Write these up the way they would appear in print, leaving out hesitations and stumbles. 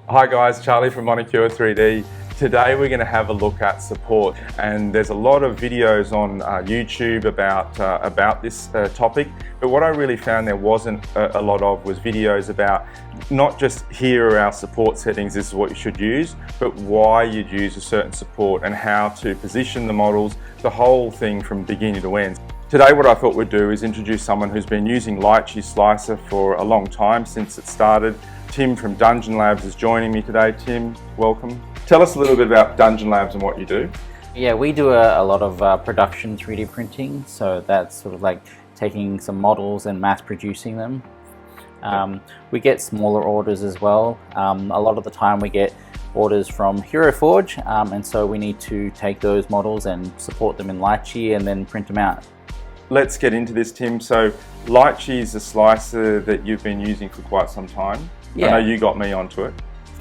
Hi guys, Charlie from Monicure 3D. Today we're going to have a look at support, and there's a lot of videos on YouTube about this topic, but what I really found there wasn't a lot of was videos about not just here are our support settings, this is what you should use, but why you'd use a certain support and how to position the models, the whole thing from beginning to end. Today what I thought we'd do is introduce someone who's been using Lychee Slicer for a long time, since it started. Tim from Dungeon Labs is joining me today. Tim, welcome. Tell us a little bit about Dungeon Labs and what you do. Yeah, we do a lot of production 3D printing, so that's sort of like taking some models and mass producing them. We get smaller orders as well. A lot of the time we get orders from Hero Forge, and so we need to take those models and support them in Lychee and then print them out. Let's get into this, Tim. So Lychee is a slicer that you've been using for quite some time. Yeah. I know you got me onto it.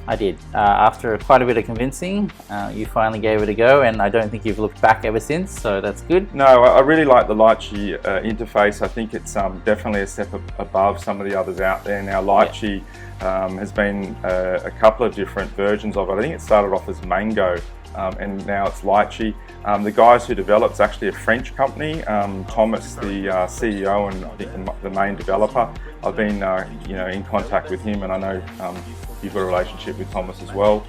I did. After quite a bit of convincing, you finally gave it a go, and I don't think you've looked back ever since, so that's good. No, I really like the Lychee interface. I think it's definitely a step above some of the others out there. Now Lychee has been a couple of different versions of it. I think it started off as Mango, and now it's Lychee. The guys who developed, it's actually a French company. Thomas, the CEO and I think the main developer. I've been in contact with him, and I know you've got a relationship with Thomas as well.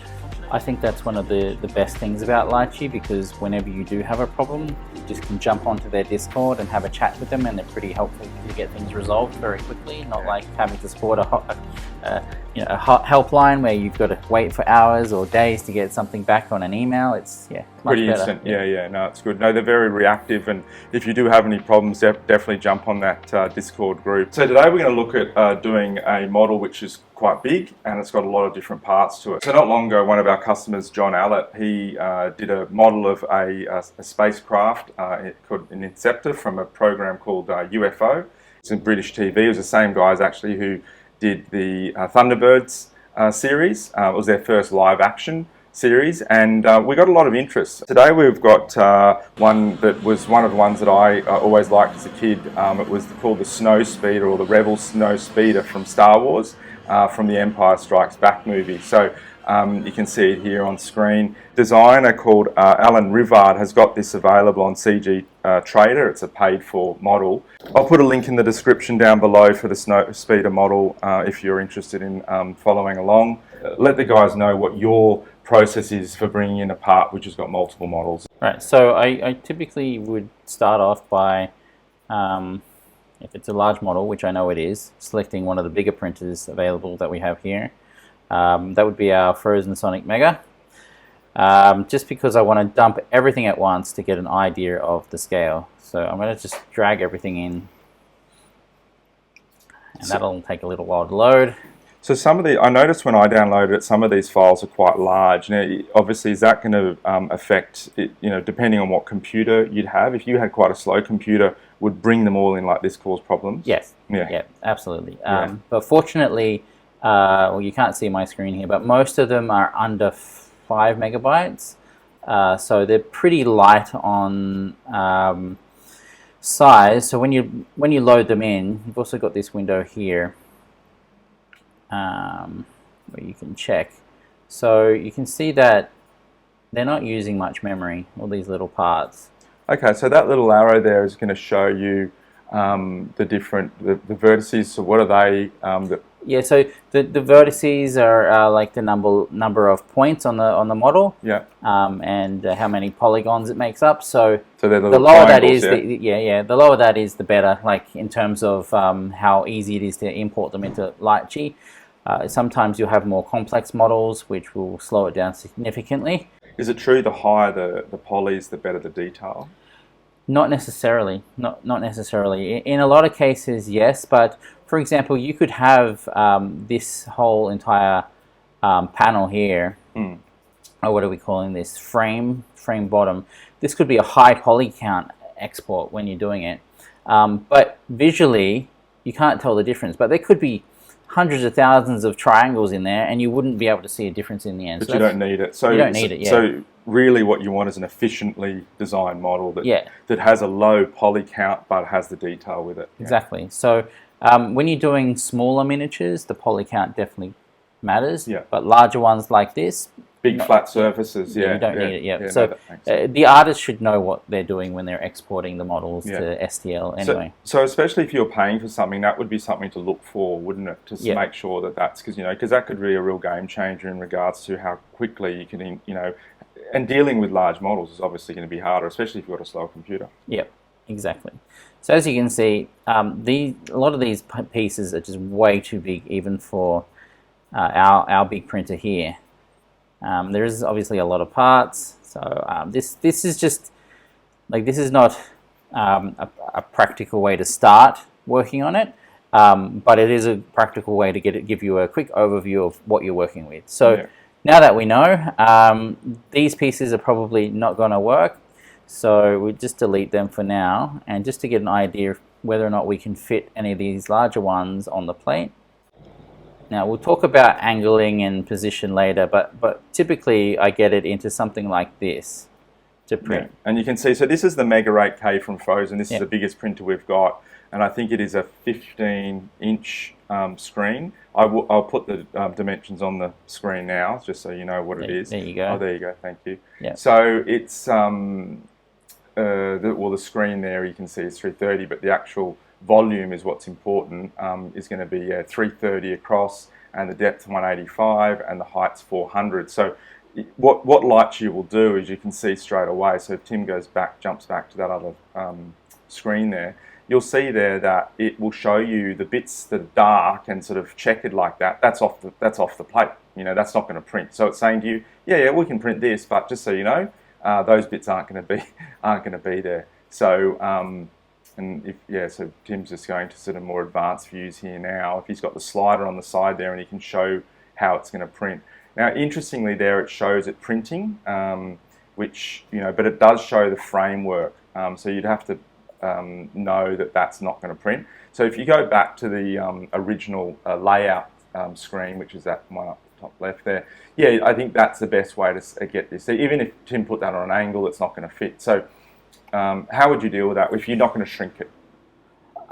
I think that's one of the best things about Lychee, because whenever you do have a problem, you just can jump onto their Discord and have a chat with them, and they're pretty helpful to get things resolved very quickly, not like having to support a helpline where you've got to wait for hours or days to get something back on an email. It's much pretty better. Instant. Yeah, no, it's good. No, they're very reactive, and if you do have any problems, definitely jump on that Discord group. So today we're going to look at doing a model which is quite big, and it's got a lot of different parts to it. So not long ago, one of our customers, John Allett, he did a model of a spacecraft called an Inceptor from a program called UFO. It's in British TV. It was the same guys actually who did the Thunderbirds series. It was their first live action series, and we got a lot of interest. Today we've got one that was one of the ones that I always liked as a kid. It was called the Snow Speeder, or the Rebel Snow Speeder from Star Wars, from the Empire Strikes Back movie. So you can see it here on screen. Designer called Alan Rivard has got this available on CG Trader. It's a paid-for model. I'll put a link in the description down below for the Snow Speeder model if you're interested in following along. Let the guys know what your process is for bringing in a part which has got multiple models. Right, so I typically would start off by, if it's a large model, which I know it is, selecting one of the bigger printers available that we have here. That would be our Frozen Sonic Mega. Just because I want to dump everything at once to get an idea of the scale. So I'm going to just drag everything in, and that'll take a little while to load. So I noticed when I downloaded it, some of these files are quite large. Now, obviously, is that going to affect it, depending on what computer you'd have? If you had quite a slow computer, would bring them all in like this cause problems? Yes. Yeah, absolutely. But fortunately, well, you can't see my screen here, but most of them are under 5 megabytes. So they're pretty light on size. So when you load them in, you've also got this window here where you can check. So you can see that they're not using much memory, all these little parts. Okay, so that little arrow there is going to show you the vertices. So what are they? Yeah, so the vertices are like the number of points on the model. Yeah. And how many polygons it makes up. So they're the lower that is, the lower that is, the better. Like in terms of how easy it is to import them into Lychee. Sometimes you'll have more complex models, which will slow it down significantly. Is it true the higher the polys, the better the detail? Not necessarily. Not necessarily. In a lot of cases, yes. But for example, you could have this whole entire panel here. Or what are we calling this? Frame bottom. This could be a high poly count export when you're doing it. But visually, you can't tell the difference. But there could be hundreds of thousands of triangles in there, and you wouldn't be able to see a difference in the end. But you don't need it. So you don't need it. Yeah. So really, what you want is an efficiently designed model that has a low poly count but has the detail with it. Exactly. So when you're doing smaller miniatures, the poly count definitely matters. Yeah. But larger ones like this, Big flat surfaces, you don't need it. Yeah. no, So that makes sense. the artist should know what they're doing when they're exporting the models to STL anyway. So especially if you're paying for something, that would be something to look for, wouldn't it? To make sure that that's, because that could be a real game changer in regards to how quickly you can, and dealing with large models is obviously going to be harder, especially if you've got a slow computer. Yep, exactly. So as you can see, a lot of these pieces are just way too big, even for our big printer here. There is obviously a lot of parts, so this is just like, this is not a practical way to start working on it, but it is a practical way to give you a quick overview of what you're working with. So now that we know, these pieces are probably not going to work, so we'll just delete them for now, and just to get an idea of whether or not we can fit any of these larger ones on the plate. Now we'll talk about angling and position later, but typically I get it into something like this to print. Yeah. And you can see, so this is the Mega 8K from Frozen. This is the biggest printer we've got, and I think it is a 15-inch screen. I'll put the dimensions on the screen now, just so you know what it is. There you go. Oh, there you go. Thank you. Yeah. So it's the screen there you can see is 330, but the actual volume is what's important. Is going to be 330 across, and the depth 185, and the height's 400. So what Lychee will do is, you can see straight away. So if Tim jumps back to that other screen there, you'll see there that it will show you the bits that are dark and sort of checkered like that. That's off the plate. That's not going to print. So it's saying to you, yeah, we can print this, but just so you know, those bits aren't going to be there. So so Tim's just going to sort of more advanced views here now. If he's got the slider on the side there, and he can show how it's going to print. Now, interestingly, there it shows it printing, which but it does show the framework. So you'd have to know that that's not going to print. So if you go back to the original layout screen, which is that one up the top left there, I think that's the best way to get this. So even if Tim put that on an angle, it's not going to fit. So how would you deal with that if you're not going to shrink it?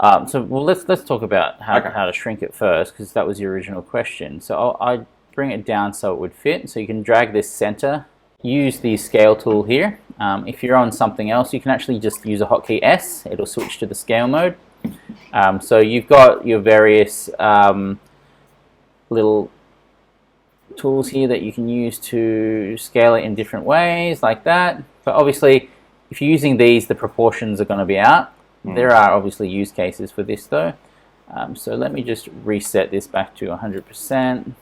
Let's talk about how to shrink it first, because that was your original question. So I bring it down so it would fit. So you can drag this center. Use the scale tool here. If you're on something else, you can actually just use a hotkey S. It'll switch to the scale mode. So you've got your various little tools here that you can use to scale it in different ways, like that. But obviously, if you're using these, the proportions are going to be out. There are obviously use cases for this though. So let me just reset this back to 100%.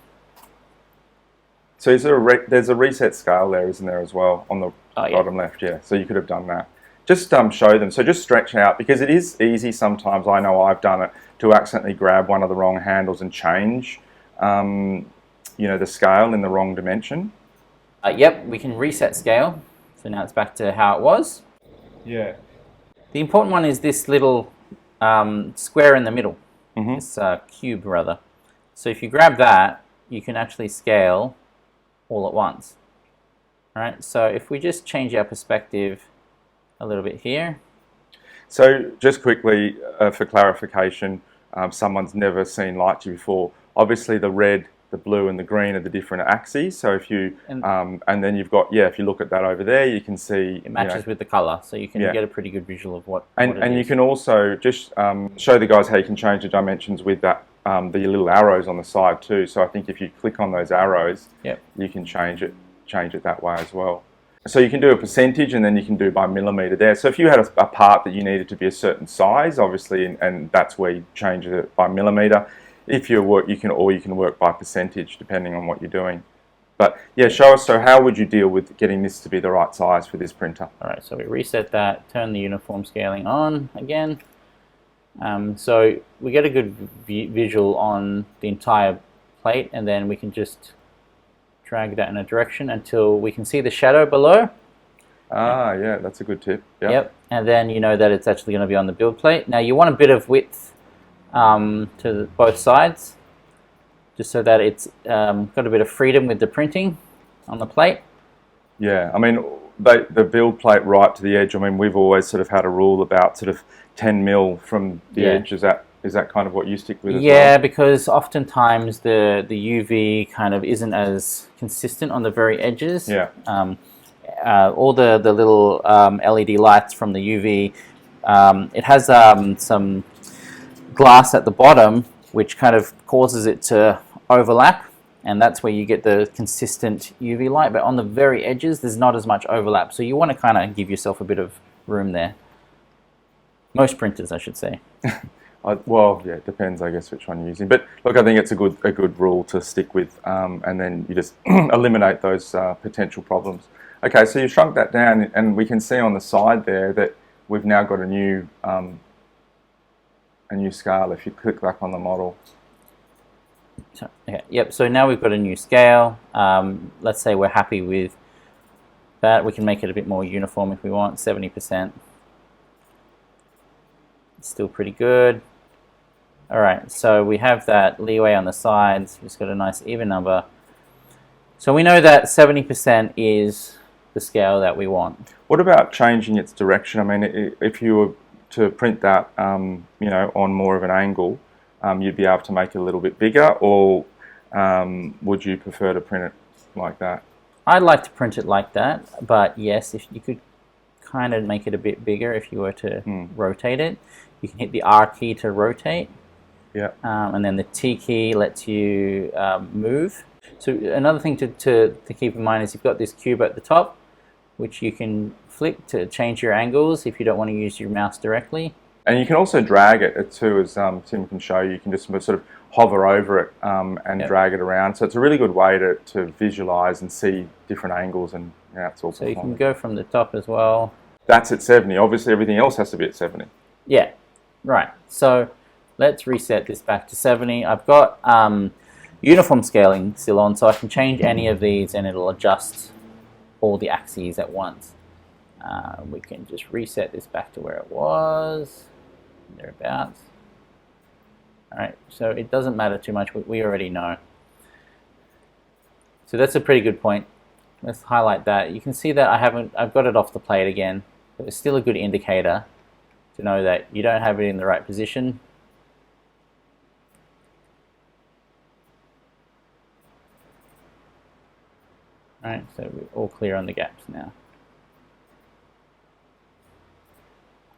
So there's a reset scale there, isn't there, as well, on the bottom left? Yeah, so you could have done that. Just show them. So just stretch out, because it is easy sometimes, I know I've done it, to accidentally grab one of the wrong handles and change the scale in the wrong dimension. Yep, we can reset scale. So now it's back to how it was. Yeah. The important one is this little square in the middle, this cube rather. So if you grab that, you can actually scale all at once. All right, so if we just change our perspective a little bit here. So just quickly, for clarification, someone's never seen Lychee before. Obviously the red, the blue and the green are the different axes. So if you, and then you've got, if you look at that over there, you can see it matches with the color, so you can get a pretty good visual of what it is. You can also just show the guys how you can change the dimensions with that, the little arrows on the side too. So I think if you click on those arrows, you can change it that way as well. So you can do a percentage, and then you can do by millimeter there. So if you had a part that you needed to be a certain size, obviously, and that's where you change it by millimeter. If you work, you can work by percentage depending on what you're doing. But show us. So how would you deal with getting this to be the right size for this printer? All right, so we reset that, turn the uniform scaling on again. So we get a good visual on the entire plate, and then we can just drag that in a direction until we can see the shadow below. Ah, yeah, that's a good tip. Yep, and then you know that it's actually going to be on the build plate. Now you want a bit of width to both sides, just so that it's got a bit of freedom with the printing on the plate. Yeah, I mean, the build plate right to the edge. I mean, we've always sort of had a rule about sort of 10 mil from the edges Is that kind of what you stick with as Yeah, well? because oftentimes the UV kind of isn't as consistent on the very edges. Yeah. All the little LED lights from the UV, it has some glass at the bottom, which kind of causes it to overlap, and that's where you get the consistent UV light. But on the very edges, there's not as much overlap, so you want to kind of give yourself a bit of room there. Most printers, I should say. Well, yeah, it depends, I guess, which one you're using. But look, I think it's a good rule to stick with, and then you just eliminate those potential problems. Okay, so you've shrunk that down, and we can see on the side there that we've now got a new scale. If you click back on the model. So, okay, yep. So now we've got a new scale. Let's say we're happy with that. We can make it a bit more uniform if we want. 70%. It's still pretty good. All right, so we have that leeway on the sides. It's got a nice even number. So we know that 70% is the scale that we want. What about changing its direction? I mean, if you were to print that, you know, on more of an angle, you'd be able to make it a little bit bigger, or would you prefer to print it like that? I'd like to print it like that, but yes, if you could kind of make it a bit bigger if you were to rotate it. You can hit the R key to rotate. Yeah. And then the T key lets you move. So another thing to keep in mind is you've got this cube at the top, which you can flick to change your angles if you don't want to use your mouse directly. And you can also drag it too, as Tim can show you. You can just sort of hover over it and drag it around. So it's a really good way to visualize and see different angles, and that's all. So you can go from the top as well. That's at 70. Obviously, everything else has to be at 70. Yeah, right. So let's reset this back to 70. I've got uniform scaling still on, so I can change any of these and it'll adjust all the axes at once. We can just reset this back to where it was, thereabouts. All right, so it doesn't matter too much, we already know. So that's a pretty good point. Let's highlight that. You can see that I've got it off the plate again, but it's still a good indicator to know that you don't have it in the right position. All right, so we're all clear on the gaps now.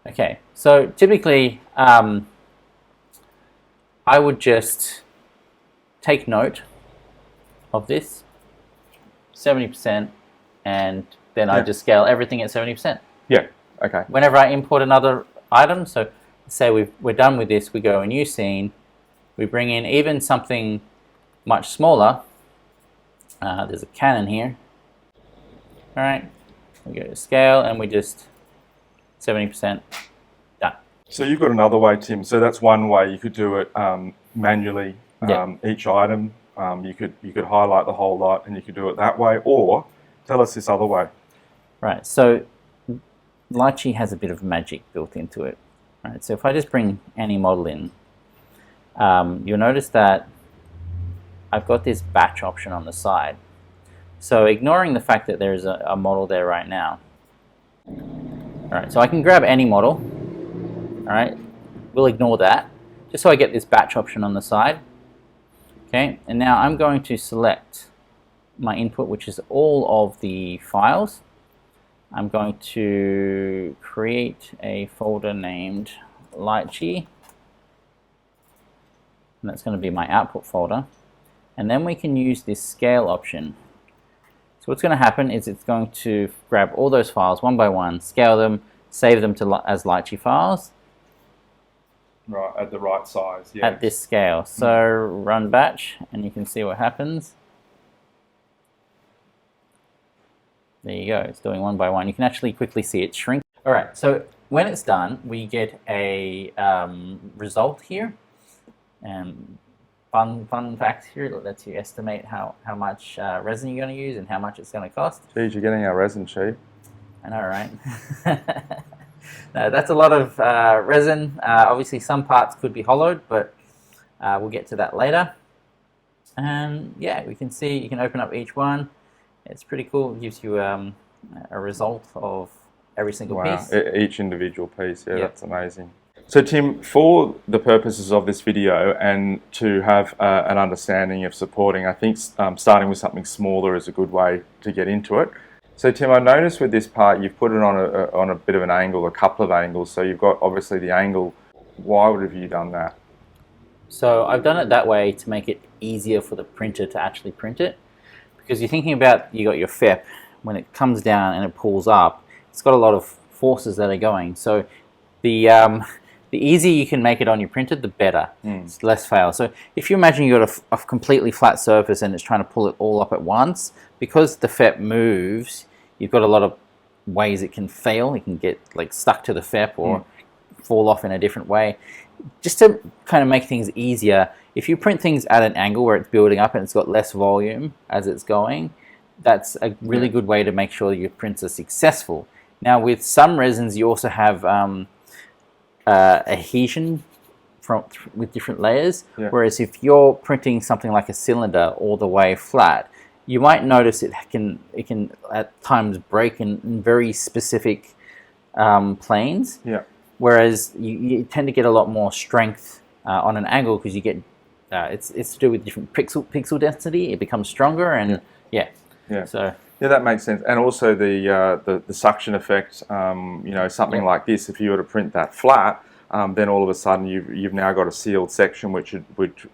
Okay, so typically I would just take note of this 70%, and then I just scale everything at 70%. Yeah, okay. Whenever I import another item, so say we're done with this, we go a new scene, we bring in even something much smaller. There's a cannon here. All right, we go to scale and we just 70%, done. So you've got another way, Tim. So that's one way you could do it manually. Each item, you could highlight the whole lot, and you could do it that way. Or tell us this other way. Right. So Lychee has a bit of magic built into it. Right. So if I just bring any model in, you'll notice that I've got this batch option on the side. So ignoring the fact that there's a model there right now. All right, so I can grab any model. All right, we'll ignore that, just so I get this batch option on the side. Okay, and now I'm going to select my input, which is all of the files. I'm going to create a folder named Lychee, and that's going to be my output folder. And then we can use this scale option. So what's going to happen is it's going to grab all those files one by one, scale them, save them as Lychee files. Right, at the right size, yeah. At this scale. So run batch, and you can see what happens. There you go, it's doing one by one. You can actually quickly see it shrink. All right, so when it's done, we get a result here. Fun fact here, it lets you estimate how much resin you're going to use and how much it's going to cost. Geez, you're getting our resin cheap. I know, right? No, that's a lot of resin. Obviously, some parts could be hollowed, but we'll get to that later. And yeah, we can see, you can open up each one. It's pretty cool. It gives you a result of every single piece. Each individual piece, yeah, that's amazing. So Tim, for the purposes of this video and to have an understanding of supporting, I think starting with something smaller is a good way to get into it. So Tim, I noticed with this part you've put it on a bit of an angle, a couple of angles. So you've got obviously the angle. Why would have you done that? So I've done it that way to make it easier for the printer to actually print it. Because you're thinking about, you got your FEP, when it comes down and it pulls up, it's got a lot of forces that are going. So the easier you can make it on your printer, the better. It's less fail. So if you imagine you've got a completely flat surface and it's trying to pull it all up at once, because the FEP moves, you've got a lot of ways it can fail. It can get like stuck to the FEP or fall off in a different way. Just to kind of make things easier, if you print things at an angle where it's building up and it's got less volume as it's going, that's a really good way to make sure your prints are successful. Now with some resins you also have adhesion with different layers, whereas if you're printing something like a cylinder all the way flat, you might notice it can at times break in very specific planes. Whereas you tend to get a lot more strength on an angle because you get it's to do with different pixel density. It becomes stronger and so that makes sense. And also the suction effect. You know, something like this, if you were to print that flat, then all of a sudden you've now got a sealed section which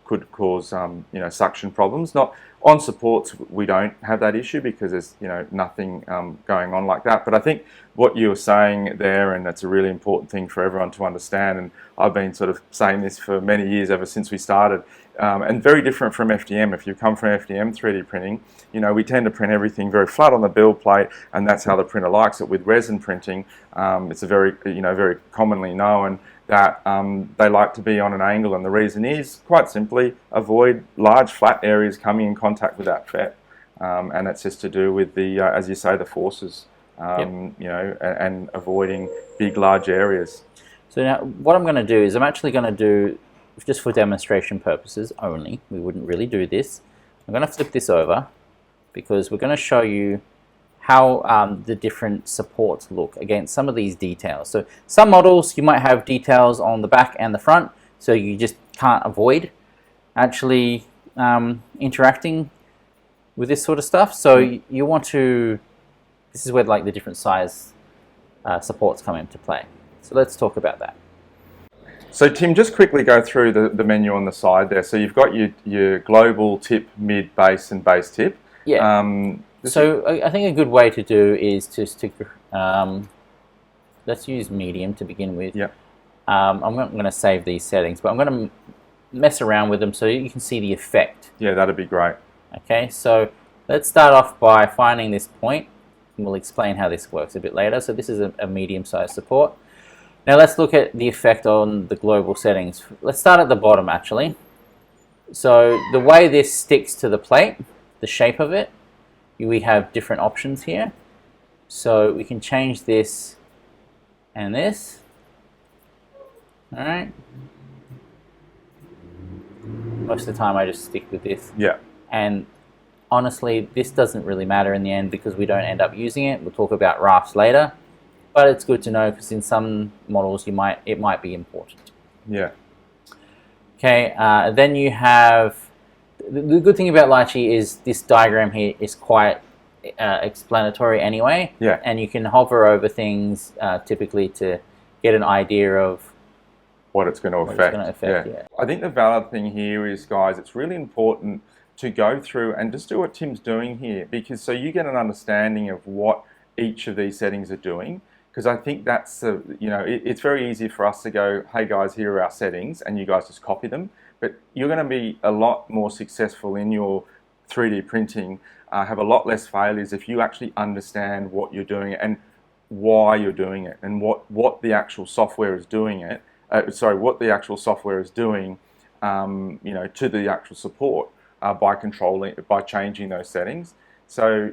could cause you know, suction problems. Not on supports, we don't have that issue because there's, you know, nothing going on like that. But I think what you were saying there, and that's a really important thing for everyone to understand, and I've been sort of saying this for many years ever since we started, and very different from FDM. If you come from FDM 3D printing, you know, we tend to print everything very flat on the build plate, and that's how the printer likes it. With resin printing, it's a very, you know, very commonly known that they like to be on an angle, and the reason is quite simply avoid large flat areas coming in contact with that FEP, and it's just to do with the, as you say, the forces, you know, and avoiding big large areas. So now what I'm going to do is I'm actually going to do, just for demonstration purposes only, we wouldn't really do this, I'm going to flip this over because we're going to show you how the different supports look against some of these details. So some models you might have details on the back and the front, so you just can't avoid actually interacting with this sort of stuff. So you want to, this is where like the different size supports come into play. So let's talk about that. So Tim, just quickly go through the menu on the side there. So you've got your global, tip, mid, base and base tip. So I think a good way to do is just to, let's use medium to begin with. I'm not going to save these settings, but I'm going to mess around with them so you can see the effect. Yeah, that'd be great. Okay, so let's start off by finding this point, and we'll explain how this works a bit later. So this is a medium-sized support. Now let's look at the effect on the global settings. Let's start at the bottom actually. So the way this sticks to the plate, the shape of it, we have different options here. So we can change this and this. All right. Most of the time I just stick with this. And honestly, this doesn't really matter in the end because we don't end up using it. We'll talk about rafts later. But it's good to know because in some models it might be important. Okay, then you have, the good thing about Lychee is this diagram here is quite explanatory anyway. And you can hover over things typically to get an idea of what it's going to affect. I think the valid thing here is, guys, it's really important to go through and just do what Tim's doing here, because so you get an understanding of what each of these settings are doing. Because I think that's, you know, it's very easy for us to go, hey guys, here are our settings, and you guys just copy them. But you're going to be a lot more successful in your 3D printing, have a lot less failures if you actually understand what you're doing and why you're doing it, and what the actual software is doing it. What the actual software is doing, you know, to the actual support by changing those settings. So.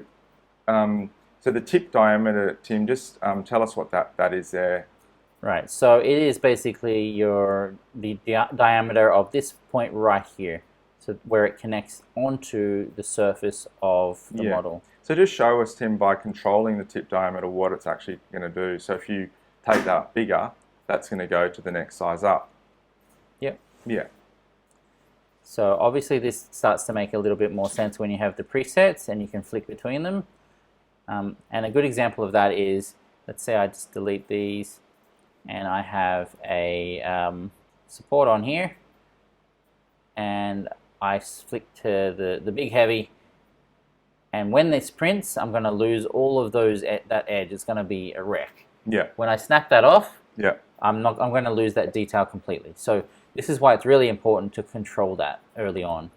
So the tip diameter, Tim, just tell us what that is there. Right, so it is basically the diameter of this point right here, so where it connects onto the surface of the model. So just show us, Tim, by controlling the tip diameter what it's actually going to do. So if you take that bigger, that's going to go to the next size up. Yep. Yeah. So obviously this starts to make a little bit more sense when you have the presets and you can flick between them. And a good example of that is, let's say I just delete these and I have a support on here, and I flick to the big heavy, and when this prints, I'm going to lose all of those, that edge. It's going to be a wreck. Yeah. When I snap that off, Yeah. I'm going to lose that detail completely. So this is why it's really important to control that early on.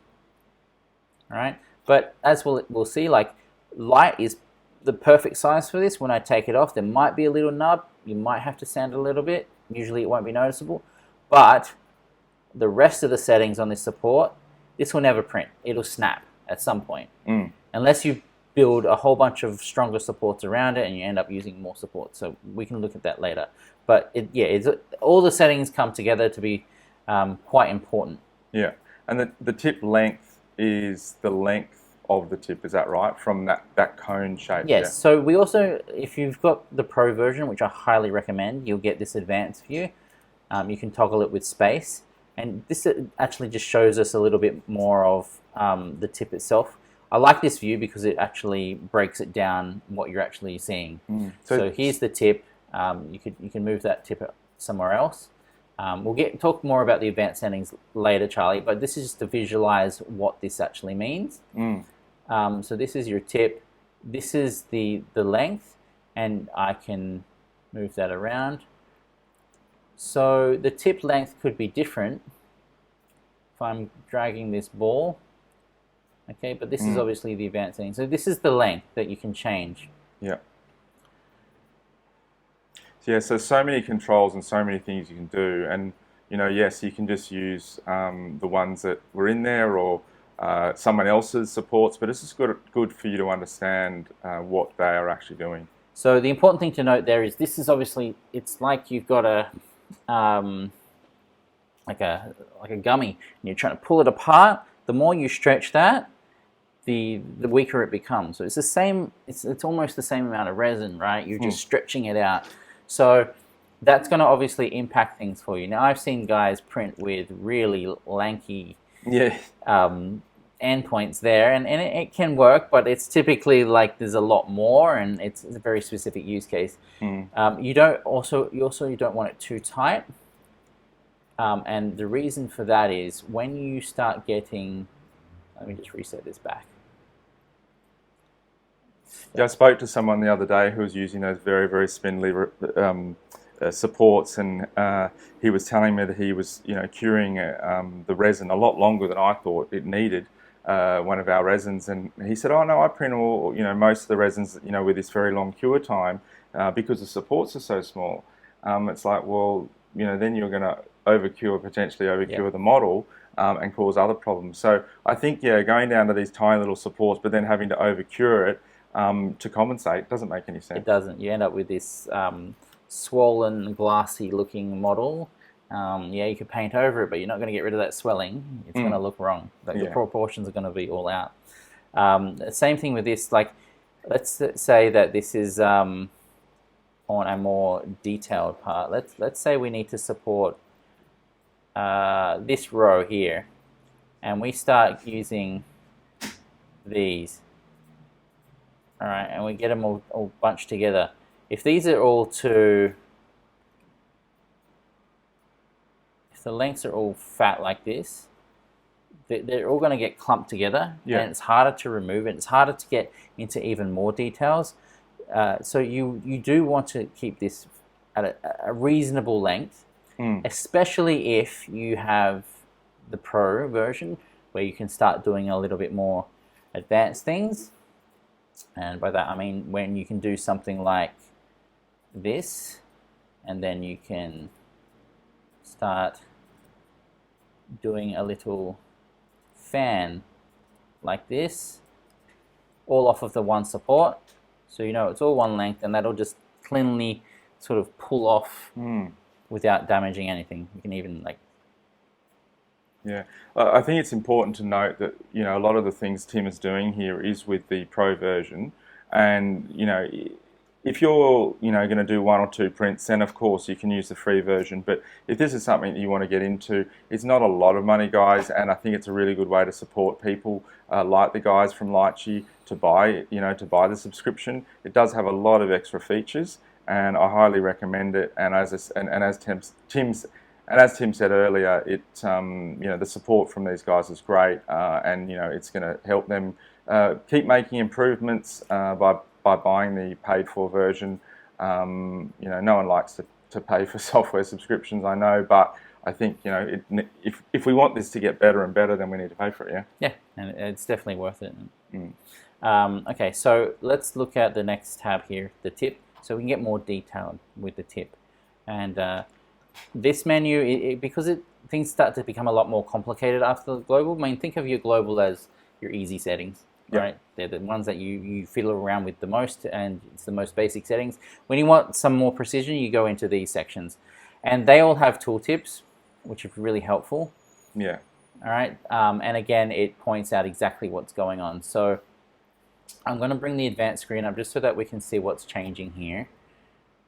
All right, but as we'll see, like, light is the perfect size for this. When I take it off, there might be a little nub. You might have to sand it a little bit. Usually it won't be noticeable, but the rest of the settings on this support, this will never print. It'll snap at some point, unless you build a whole bunch of stronger supports around it and you end up using more support. So we can look at that later. But all the settings come together to be quite important. Yeah, and the tip length is the length of the tip, is that right? From that cone shape? Yes, Yeah. so we also, if you've got the Pro version, which I highly recommend, you'll get this advanced view. You can toggle it with space, and this actually just shows us a little bit more of the tip itself. I like this view because it actually breaks it down what you're actually seeing. So here's the tip. You can move that tip somewhere else. We'll talk more about the advanced settings later, Charlie, but this is just to visualize what this actually means. So this is your tip. This is the length, and I can move that around. So the tip length could be different if I'm dragging this ball. Okay, but this is obviously the advanced setting. So this is the length that you can change. Yeah. Yeah, so many controls and so many things you can do, and yes, you can just use the ones that were in there or someone else's supports, but it's just good for you to understand what they are actually doing. So the important thing to note there is this is obviously, it's like you've got a like a gummy, and you're trying to pull it apart. The more you stretch that, the weaker it becomes. So it's the same. It's almost the same amount of resin, right? You're just stretching it out. So that's going to obviously impact things for you. Now, I've seen guys print with really lanky endpoints there, and it can work, but it's typically like there's a lot more, and it's a very specific use case. You don't want it too tight, and the reason for that is when you start getting. Let me just reset this back. Yeah, I spoke to someone the other day who was using those very, very spindly supports, and he was telling me that he was, curing the resin a lot longer than I thought it needed. One of our resins, and he said, "Oh no, I print all, most of the resins, with this very long cure time because the supports are so small." It's like, well, then you're going to potentially overcure the model. And cause other problems. So I think, going down to these tiny little supports, but then having to overcure it to compensate doesn't make any sense. It doesn't. You end up with this swollen, glassy-looking model. You could paint over it, but you're not going to get rid of that swelling. It's going to look wrong. The proportions are going to be all out. Same thing with this. Like, let's say that this is on a more detailed part. Let's say we need to support this row here, and we start using these. All right, and we get them all bunched together. If these are all if the lengths are all fat like this, they're all going to get clumped together, and it's harder to remove it. It's harder to get into even more details. So you do want to keep this at a reasonable length. Especially if you have the Pro version, where you can start doing a little bit more advanced things. And by that I mean when you can do something like this, and then you can start doing a little fan like this, all off of the one support. So it's all one length, and that'll just cleanly sort of pull off without damaging anything. You can even I think it's important to note that a lot of the things Tim is doing here is with the Pro version, and if you're going to do 1 or 2 prints, then of course you can use the free version. But if this is something that you want to get into, it's not a lot of money, guys, and I think it's a really good way to support people like the guys from Lychee to buy the subscription. It does have a lot of extra features, and I highly recommend it. And as Tim said earlier, the support from these guys is great, and it's going to help them keep making improvements by buying the paid-for version. No one likes to pay for software subscriptions, I know, but I think if we want this to get better and better, then we need to pay for it. Yeah, and it's definitely worth it. Okay, so let's look at the next tab here, the tip. So we can get more detailed with the tip, and this menu, because things start to become a lot more complicated after the global. I mean, think of your global as your easy settings, right? They're the ones that you fiddle around with the most, and it's the most basic settings. When you want some more precision, you go into these sections, and they all have tooltips, which are really helpful. Yeah. All right, and again, it points out exactly what's going on. So I'm going to bring the advanced screen up just so that we can see what's changing here.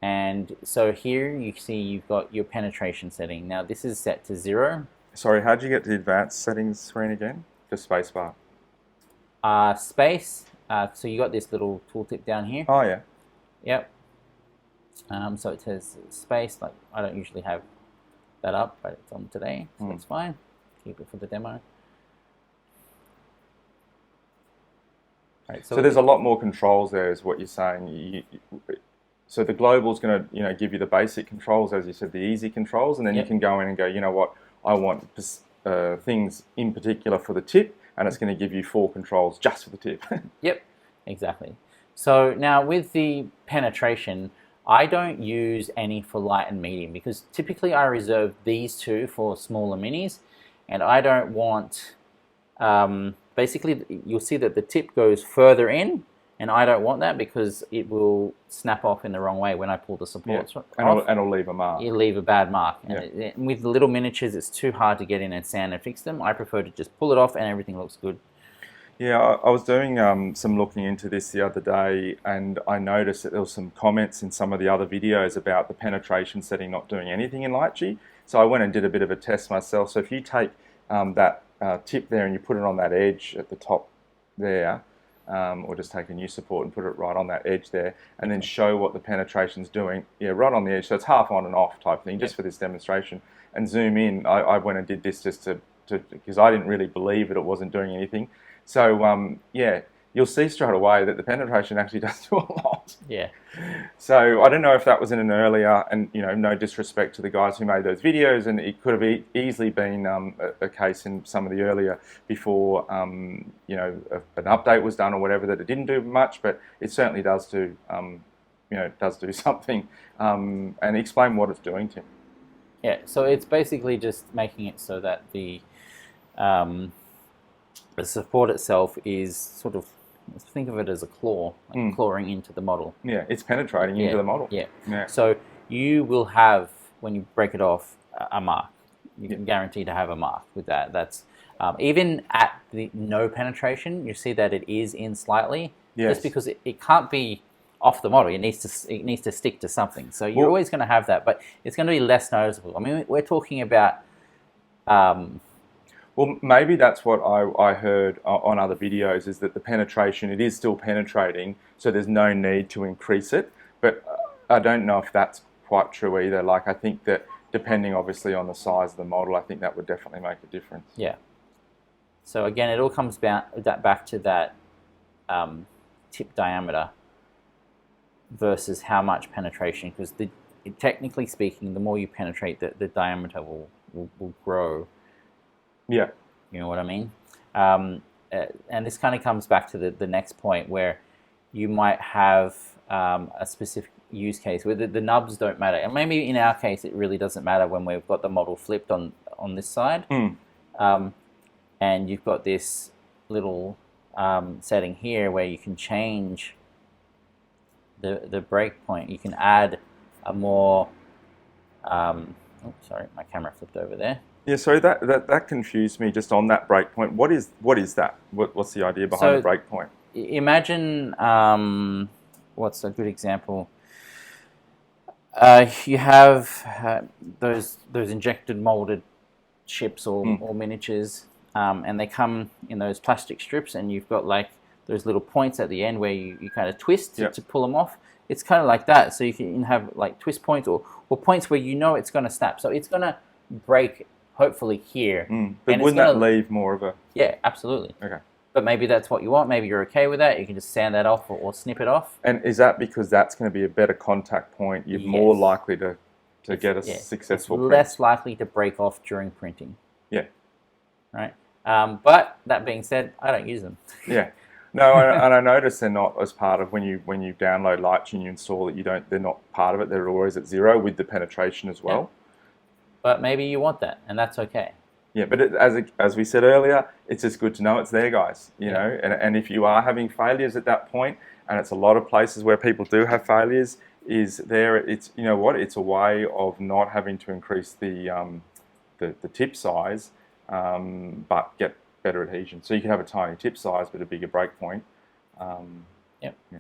And so here you see you've got your penetration setting. Now this is set to 0. Sorry, how'd you get to the advanced settings screen again? Just spacebar. Space. So you got this little tooltip down here. Oh yeah. Yep. So it says space. Like I don't usually have that up, but it's on today, so that's fine. Keep it for the demo. Right, so there's a lot more controls there, is what you're saying. So the global is going to, give you the basic controls, as you said, the easy controls, and then you can go in and go, you know what, I want things in particular for the tip, and it's going to give you 4 controls just for the tip. Yep, exactly. So now with the penetration, I don't use any for light and medium because typically I reserve these 2 for smaller minis, and I don't want, basically you'll see that the tip goes further in, and I don't want that because it will snap off in the wrong way when I pull the supports off. And it'll leave a mark. It'll leave a bad mark. Yeah. And with the little miniatures, it's too hard to get in and sand and fix them. I prefer to just pull it off and everything looks good. Yeah, I was doing some looking into this the other day, and I noticed that there was some comments in some of the other videos about the penetration setting not doing anything in Lychee. So I went and did a bit of a test myself. So if you take that tip there and you put it on that edge at the top there, or just take a new support and put it right on that edge there, and then show what the penetration's doing, right on the edge. So it's half on and off type thing, just for this demonstration. And zoom in. I went and did this just to because I didn't really believe that it wasn't doing anything. So you'll see straight away that the penetration actually does do a lot. Yeah. So I don't know if that was in an earlier, and no disrespect to the guys who made those videos, and it could have easily been a case in some of the earlier before an update was done or whatever, that it didn't do much, but it certainly does do does do something. And explain what it's doing, Tim. Yeah. So it's basically just making it so that the support itself is sort of, think of it as a claw, like clawing into the model. Yeah, it's penetrating into the model. Yeah. So you will have, when you break it off, a mark. You can guarantee to have a mark with that. That's even at the no penetration, you see that it is in slightly. Yes. Just because it can't be off the model. It needs to stick to something. So you're always going to have that, but it's going to be less noticeable. I mean, we're talking about. Well, maybe that's what I heard on other videos, is that the penetration, it is still penetrating, so there's no need to increase it. But I don't know if that's quite true either. Like, I think that depending obviously on the size of the model, I think that would definitely make a difference. Yeah. So again, it all comes back to that tip diameter versus how much penetration, because technically speaking, the more you penetrate, the diameter will grow. Yeah. You know what I mean? And this kind of comes back to the next point, where you might have a specific use case where the nubs don't matter. And maybe in our case, it really doesn't matter when we've got the model flipped on this side. And you've got this little setting here where you can change the break point. You can add a more... sorry, my camera flipped over there. Yeah, sorry, that confused me just on that breakpoint. What is that? What's the idea behind the breakpoint? Imagine, what's a good example? You have those injected molded chips or miniatures, and they come in those plastic strips, and you've got like those little points at the end where you kind of twist to pull them off. It's kind of like that. So you can have like twist points or points where you know it's going to snap. So it's going to break hopefully here. But wouldn't that leave more of a... Yeah, absolutely. Okay. But maybe that's what you want. Maybe you're okay with that. You can just sand that off or snip it off. And is that because that's going to be a better contact point? You're more likely to get a successful print? Less likely to break off during printing. Yeah. Right. But that being said, I don't use them. Yeah. No, and I notice they're not as part of when you download Lychee and you install it. They're not part of it. They're always at 0 with the penetration as well. Yeah. But maybe you want that, and that's okay. Yeah, but as we said earlier, it's just good to know it's there, guys. You know, and if you are having failures at that point, and it's a lot of places where people do have failures, it's you know what? It's a way of not having to increase the tip size, but get better adhesion. So you can have a tiny tip size but a bigger break point. Yep. Yeah.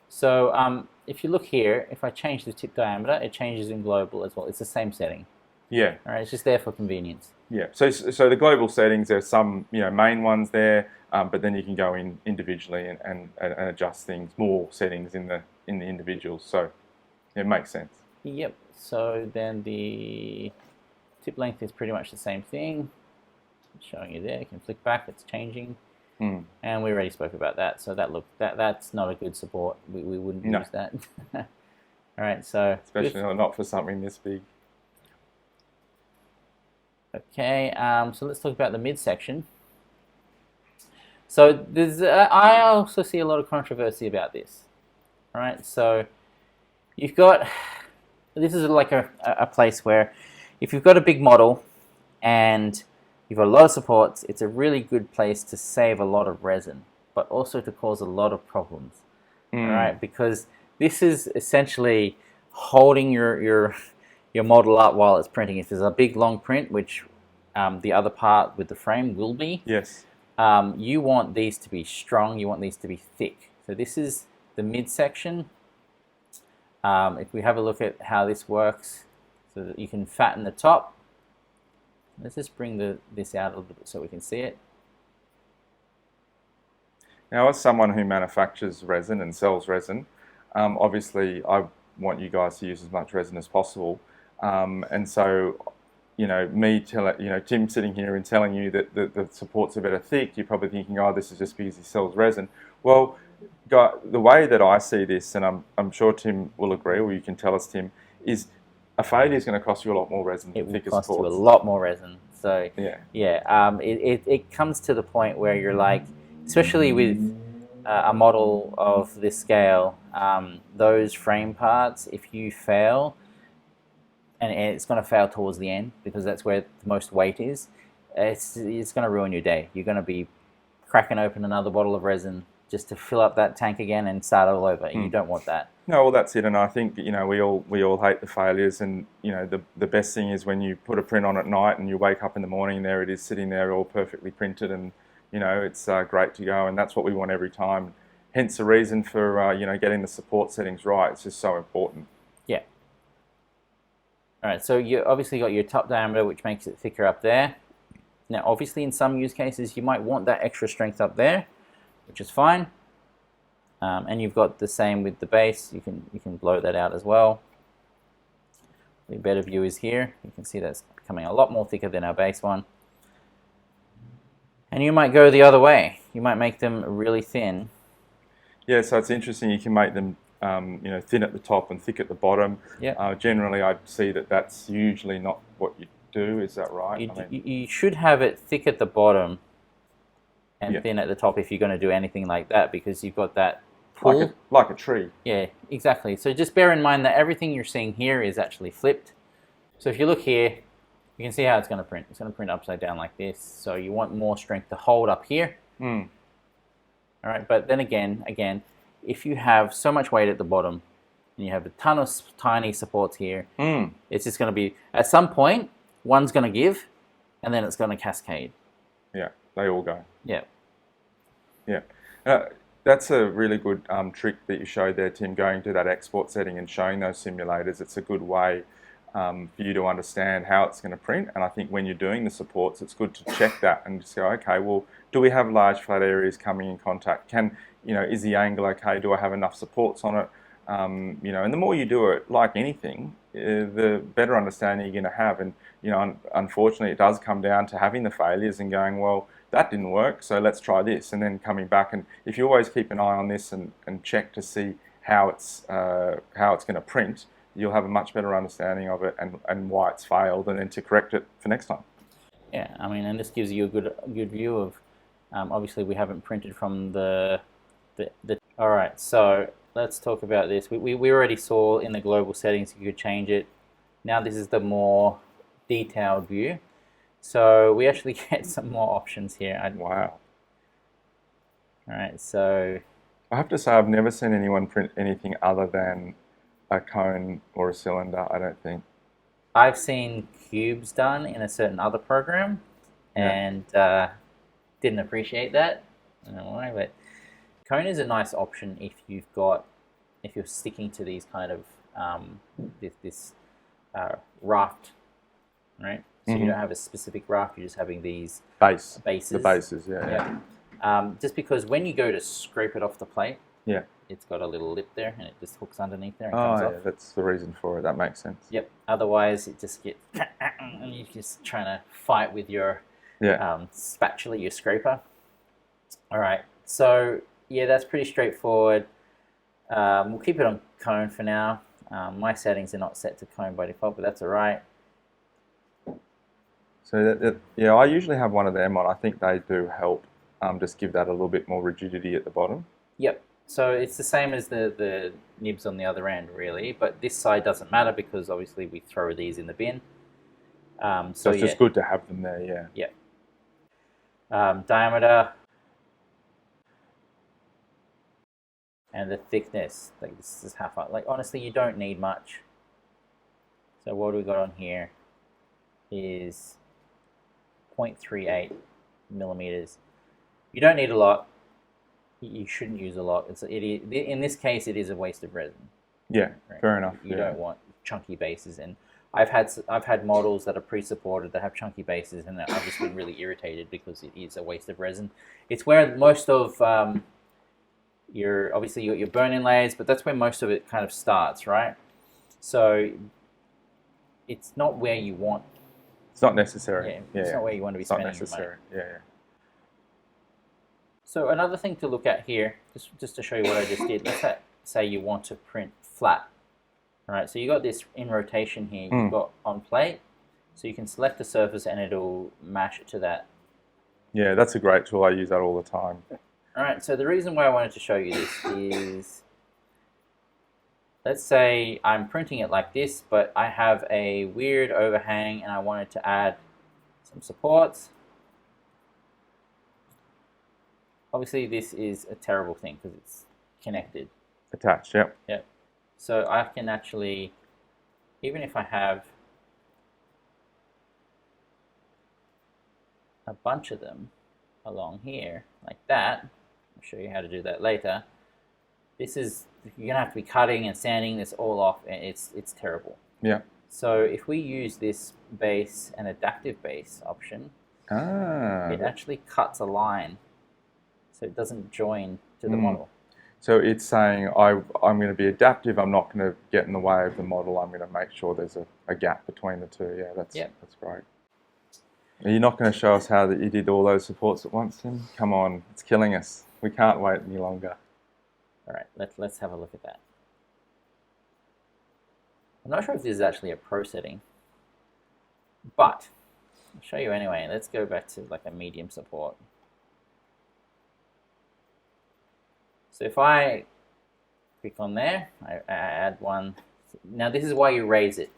So if you look here, if I change the tip diameter, it changes in global as well. It's the same setting. Yeah. All right. It's just there for convenience. Yeah. So the global settings, there's some main ones there, but then you can go in individually and adjust things, more settings in the individuals. So it makes sense. Yep. So then the tip length is pretty much the same thing. Showing you there, you can flick back, it's changing, and we already spoke about that. So that's not a good support. We wouldn't use that. All right, so especially not for something this big. Okay, so let's talk about the midsection. So I also see a lot of controversy about this. All right, so you've got, this is like a place where if you've got a big model and you've got a lot of supports, it's a really good place to save a lot of resin, but also to cause a lot of problems. All right, because this is essentially holding your model up while it's printing. If there's a big long print, which the other part with the frame will be, yes, you want these to be strong. You want these to be thick. So this is the midsection. If we have a look at how this works, so that you can fatten the top. Let's just bring this out a little bit so we can see it. Now, as someone who manufactures resin and sells resin, obviously I want you guys to use as much resin as possible. And so, Tim sitting here and telling you that the supports are better thick, you're probably thinking, oh, this is just because he sells resin. Well, the way that I see this, and I'm sure Tim will agree, or you can tell us, Tim, is a failure is going to cost you a lot more resin. It will cost you a lot more resin. So it comes to the point where you're like, especially with a model of this scale, those frame parts, if you fail, and it's going to fail towards the end because that's where the most weight is, it's going to ruin your day. You're going to be cracking open another bottle of resin just to fill up that tank again and start all over. You don't want that. No, well, that's it. And I think we all hate the failures. And the best thing is when you put a print on at night and you wake up in the morning and there it is sitting there all perfectly printed, and it's great to go. And that's what we want every time. Hence the reason for getting the support settings right. It's just so important. Yeah. All right. So you obviously got your top diameter, which makes it thicker up there. Now, obviously, in some use cases, you might want that extra strength up there, which is fine. And you've got the same with the base. You can blow that out as well. The better view is here. You can see that's becoming a lot more thicker than our base one. And you might go the other way. You might make them really thin. Yeah, so it's interesting. You can make them thin at the top and thick at the bottom. Yeah. Generally, I'd see that's usually not what you do. Is that right? You should have it thick at the bottom and thin at the top if you're going to do anything like that, because you've got that pull. Like a tree. Yeah, exactly. So just bear in mind that everything you're seeing here is actually flipped. So if you look here, you can see how it's going to print. It's going to print upside down like this. So you want more strength to hold up here. All right, but then again, if you have so much weight at the bottom and you have a ton of tiny supports here, it's just going to be, at some point, one's going to give and then it's going to cascade. Yeah, they all go. Yeah. Yeah. That's a really good trick that you showed there, Tim, going to that export setting and showing those simulators. It's a good way for you to understand how it's going to print. And I think when you're doing the supports, it's good to check that and just go, okay, well, do we have large flat areas coming in contact? Is the angle okay? Do I have enough supports on it? And the more you do it, like anything, the better understanding you're going to have. And, unfortunately, it does come down to having the failures and going, well, that didn't work, so let's try this, and then coming back. And if you always keep an eye on this and check to see how it's going to print, you'll have a much better understanding of it and why it's failed, and then to correct it for next time. Yeah, I mean, and this gives you a good view of. Obviously, we haven't printed from the. All right, so let's talk about this. We already saw in the global settings you could change it. Now this is the more detailed view. So we actually get some more options here. Wow. All right, so I have to say I've never seen anyone print anything other than a cone or a cylinder, I don't think. I've seen cubes done in a certain other program, and didn't appreciate that. I don't know why, but cone is a nice option if you're sticking to these kind of this raft, right? So you don't have a specific raft, you're just having these bases. The bases, yeah. Just because when you go to scrape it off the plate, yeah, it's got a little lip there and it just hooks underneath there and comes off. That's the reason for it. That makes sense. Yep. Otherwise, it just gets and you're just trying to fight with your spatula, your scraper. All right. So yeah, that's pretty straightforward. We'll keep it on cone for now. My settings are not set to cone by default, but that's all right. So I usually have one of them on. I think they do help just give that a little bit more rigidity at the bottom. Yep. So it's the same as the nibs on the other end, really, but this side doesn't matter because obviously we throw these in the bin. So it's just good to have them there, yeah. Diameter and the thickness. Like this is half. Like honestly, you don't need much. So what we got on here is 0.38 millimeters. You don't need a lot. You shouldn't use a lot. In this case, it is a waste of resin. Yeah, right? Fair enough. You don't want chunky bases, and I've had models that are pre-supported that have chunky bases, and I've just been really irritated because it is a waste of resin. It's where most of obviously you got your burn-in layers, but that's where most of it kind of starts, right? So it's not where you want. It's not necessary. It's not where you want to be spending your money. Yeah. So another thing to look at here, just to show you what I just did, let's say you want to print flat. All right, so you got this in rotation here, you've got on plate, so you can select the surface and it'll match it to that. Yeah, that's a great tool. I use that all the time. All right, so the reason why I wanted to show you this is, let's say I'm printing it like this, but I have a weird overhang and I wanted to add some supports. Obviously, this is a terrible thing because it's connected. Attached, yep. Yep. So I can actually, even if I have a bunch of them along here, like that, I'll show you how to do that later. This is, you're gonna have to be cutting and sanding this all off, and it's terrible. Yeah. So if we use this base and adaptive base option, it actually cuts a line, so it doesn't join to the model. So it's saying I'm going to be adaptive. I'm not going to get in the way of the model. I'm going to make sure there's a gap between the two. Yeah, that's great. Are you not going to show us how that you did all those supports at once, Tim? Come on, it's killing us. We can't wait any longer. All right, let's have a look at that. I'm not sure if this is actually a pro setting, but I'll show you anyway. Let's go back to like a medium support. So if I click on there, I add one. Now this is why you raise it.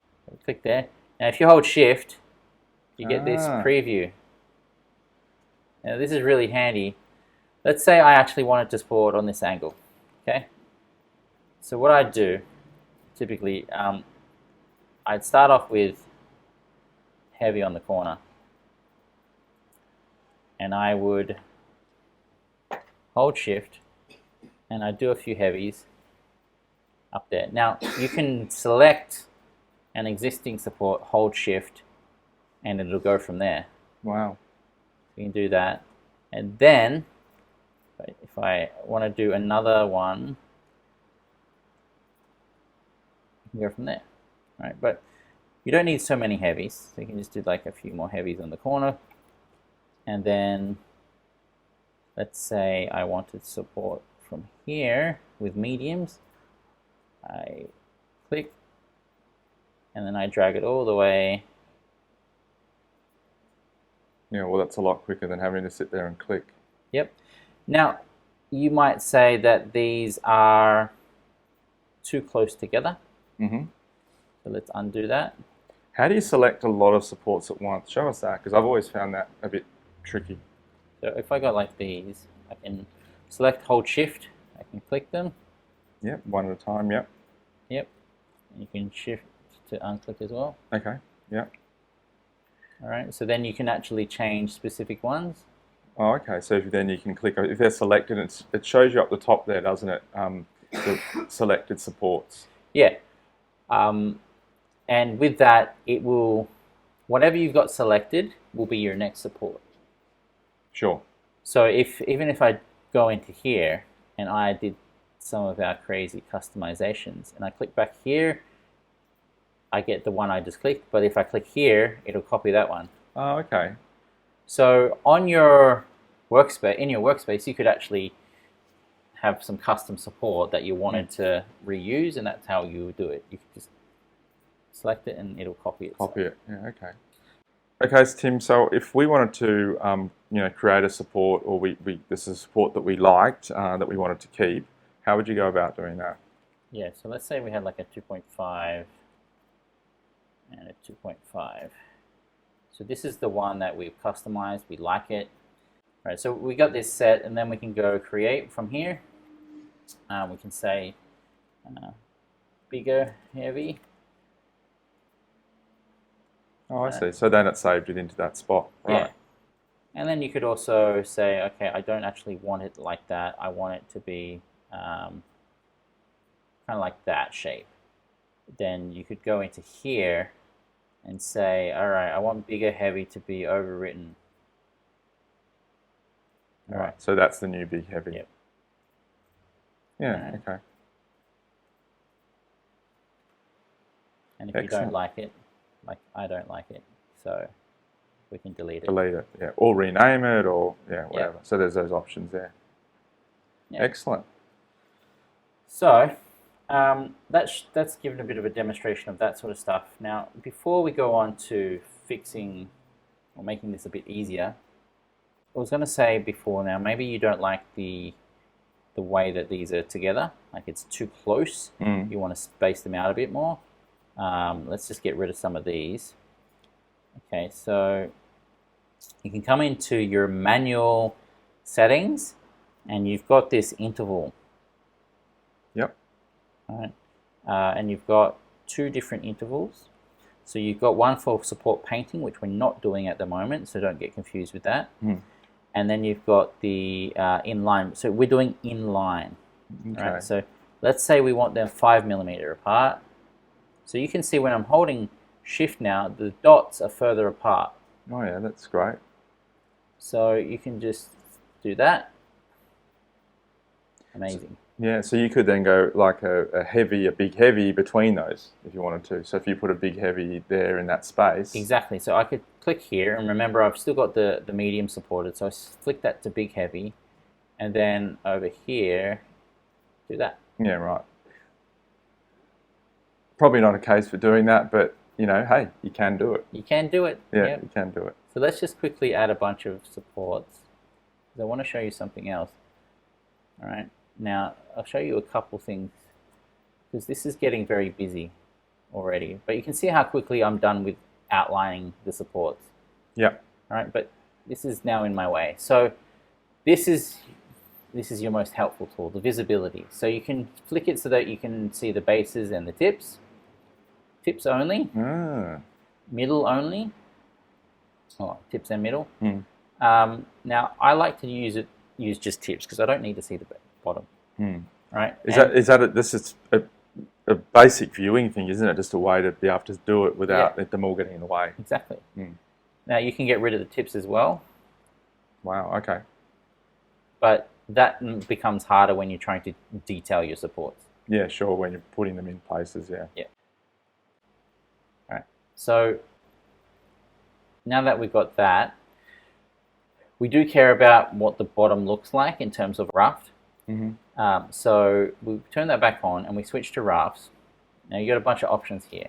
Click there. Now if you hold shift, you get this preview. Now this is really handy. Let's say I actually wanted to support on this angle. Okay. So what I'd do, typically, I'd start off with heavy on the corner. And I would hold shift and I do a few heavies up there. Now you can select an existing support, hold shift, and it'll go from there. Wow. You can do that, and then if I want to do another one, you can go from there. Right, but you don't need so many heavies, so you can just do like a few more heavies on the corner, and then let's say I wanted support from here with mediums. I click, and then I drag it all the way. Yeah, well, that's a lot quicker than having to sit there and click. Yep. Now, you might say that these are too close together. Mm-hmm. So let's undo that. How do you select a lot of supports at once? Show us that, because I've always found that a bit tricky. So if I go like these, I can select, hold shift, I can click them. Yep, one at a time, yep. Yep. And you can shift to unclick as well. Okay, yep. All right, so then you can actually change specific ones. Oh, okay, so then you can click, if they're selected, it shows you up the top there, doesn't it? The selected supports. Yeah. And with that, it will, whatever you've got selected will be your next support. Sure. So even if I go into here and I did some of our crazy customizations and I click back here, I get the one I just clicked, but if I click here, it'll copy that one. Oh, okay. So on your workspace, you could actually have some custom support that you wanted to reuse, and that's how you would do it. You could just select it and it'll copy it. Copy it, yeah, okay. Okay, so Tim, so if we wanted to create a support, or this is a support that we liked, that we wanted to keep, how would you go about doing that? Yeah, so let's say we had like a 2.5 and a 2.5. So this is the one that we've customized, we like it. All right, so we got this set, and then we can go create from here. We can say bigger, heavy. Oh, I see. So then it saved it into that spot, right? Yeah. And then you could also say, okay, I don't actually want it like that. I want it to be kind of like that shape. Then you could go into here and say, all right, I want bigger, heavy to be overwritten. All right. So that's the new big heavy. Yep. Yeah. Okay. And if Excellent. you don't like it, like I don't like it, so we can delete it. Delete it, yeah, or rename it, or whatever. Yeah. So there's those options there. Yeah. Excellent. So that's given a bit of a demonstration of that sort of stuff. Now, before we go on to fixing or making this a bit easier, I was going to say before now, maybe you don't like the way that these are together, like it's too close. You want to space them out a bit more. Let's just get rid of some of these. Okay, so you can come into your manual settings, and you've got this interval. Yep. All right. And you've got two different intervals. So you've got one for support painting, which we're not doing at the moment, so don't get confused with that. And then you've got the inline. So we're doing inline. Okay. Right? So let's say we want them 5mm apart. So you can see when I'm holding shift now, the dots are further apart. Oh yeah, that's great. So you can just do that. Amazing. Yeah, so you could then go like a big heavy between those if you wanted to. So if you put a big heavy there in that space. Exactly. So I could click here, and remember I've still got the medium supported, so I flick that to big heavy, and then over here, do that. Yeah, right. Probably not a case for doing that, but hey, you can do it. You can do it. Yeah, yep. You can do it. So let's just quickly add a bunch of supports. I want to show you something else. All right. Now, I'll show you a couple things, because this is getting very busy already. But you can see how quickly I'm done with outlining the supports. Yeah. All right, but this is now in my way. So this is your most helpful tool, the visibility. So you can flick it so that you can see the bases and the tips. Tips only. Middle only. Oh, tips and middle. Now, I like to use just tips, because I don't need to see the bottom. right? Is that this is a basic viewing thing, isn't it? Just a way to be able to do it without them all getting in the way. Exactly. Now you can get rid of the tips as well. Wow. Okay. But that becomes harder when you're trying to detail your supports. Yeah, sure. When you're putting them in places, yeah. Yeah. All right. So now that we've got that, we do care about what the bottom looks like in terms of raft. So we turn that back on and we switch to rafts. Now you got a bunch of options here.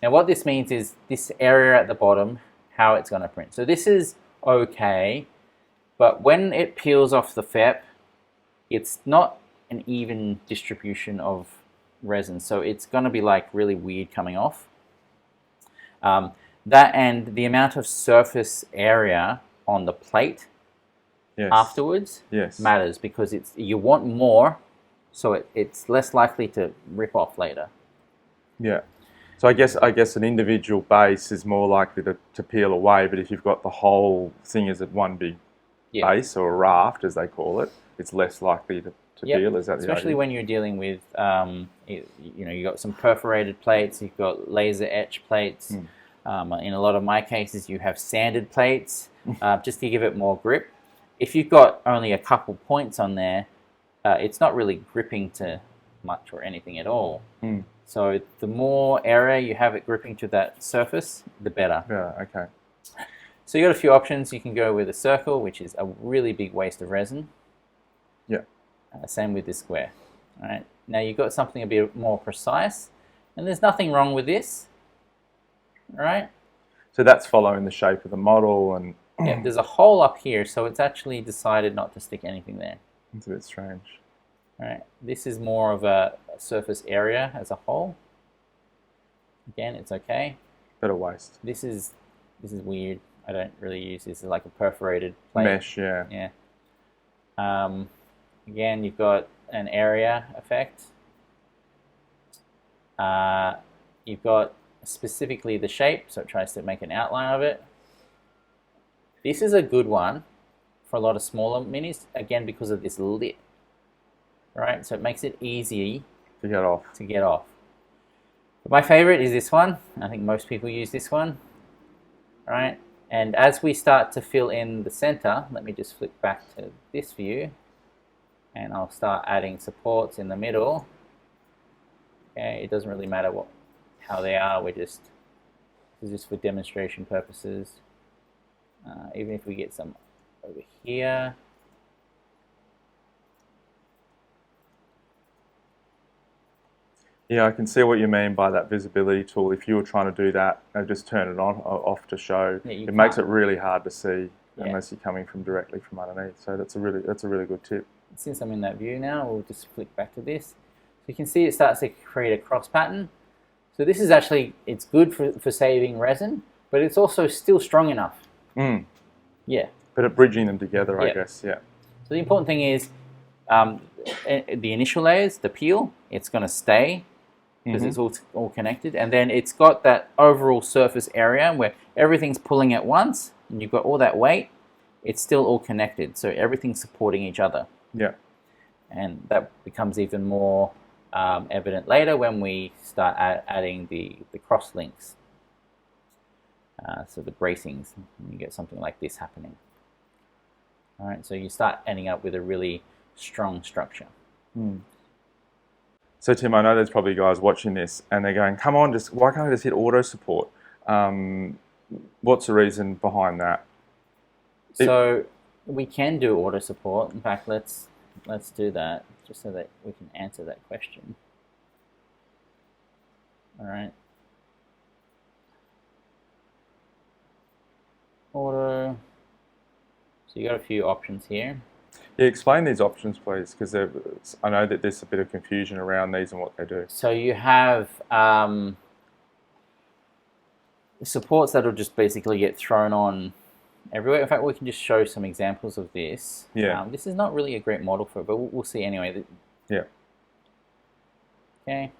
Now what this means is this area at the bottom, how it's going to print. So this is okay, but when it peels off the FEP, it's not an even distribution of resin. So it's going to be like really weird coming off. That and the amount of surface area on the plate afterwards matters, because you want more, so it's less likely to rip off later. Yeah. So I guess an individual base is more likely to peel away, but if you've got the whole thing as one big base or a raft, as they call it, it's less likely to peel. Is that especially when you're dealing with you've got some perforated plates, you've got laser etch plates. In a lot of my cases, you have sanded plates, just to give it more grip. If you've got only a couple points on there, it's not really gripping to much or anything at all. So the more area you have it gripping to that surface, the better. Yeah, okay. So you got a few options. You can go with a circle, which is a really big waste of resin. Yeah. Same with this square. All right. Now you've got something a bit more precise, and there's nothing wrong with this. All right. So that's following the shape of the model, and yeah, there's a hole up here, so it's actually decided not to stick anything there. It's a bit strange. All right. This is more of a surface area as a whole. Again, it's okay. Bit of waste. This is weird. I don't really use this. It's like a perforated plate. Mesh, yeah. Yeah. Again, you've got an area effect. You've got specifically the shape, so it tries to make an outline of it. This is a good one for a lot of smaller minis, again, because of this lip. Right, so it makes it easy to get off. But my favorite is this one. I think most people use this one. Right, and as we start to fill in the center, let me just flick back to this view, and I'll start adding supports in the middle. Okay, it doesn't really matter how they are. This is just for demonstration purposes. Even if we get some over here. Yeah, I can see what you mean by that visibility tool. If you were trying to do that, just turn it off to show. It makes it really hard to see unless you're coming directly from underneath. So that's a really good tip. Since I'm in that view now, we'll just flick back to this. So you can see it starts to create a cross pattern. So this is actually, it's good for saving resin, but it's also still strong enough. Yeah. But bridging them together, I guess, yeah. So the important thing is the initial layers, the peel, it's going to stay because it's all connected. And then it's got that overall surface area where everything's pulling at once and you've got all that weight. It's still all connected, so everything's supporting each other. Yeah. And that becomes even more evident later when we start adding the cross links. So the bracings, you get something like this happening. All right, so you start ending up with a really strong structure. So Tim, I know there's probably guys watching this and they're going, come on, why can't I just hit auto support? What's the reason behind that? So we can do auto support. In fact, let's do that just so that we can answer that question. All right. Auto. So you got a few options here. Yeah, explain these options, please, because I know that there's a bit of confusion around these and what they do. So you have supports that will just basically get thrown on everywhere. In fact, we can just show some examples of this. Yeah. This is not really a great model for it, but we'll see anyway. Yeah. Okay.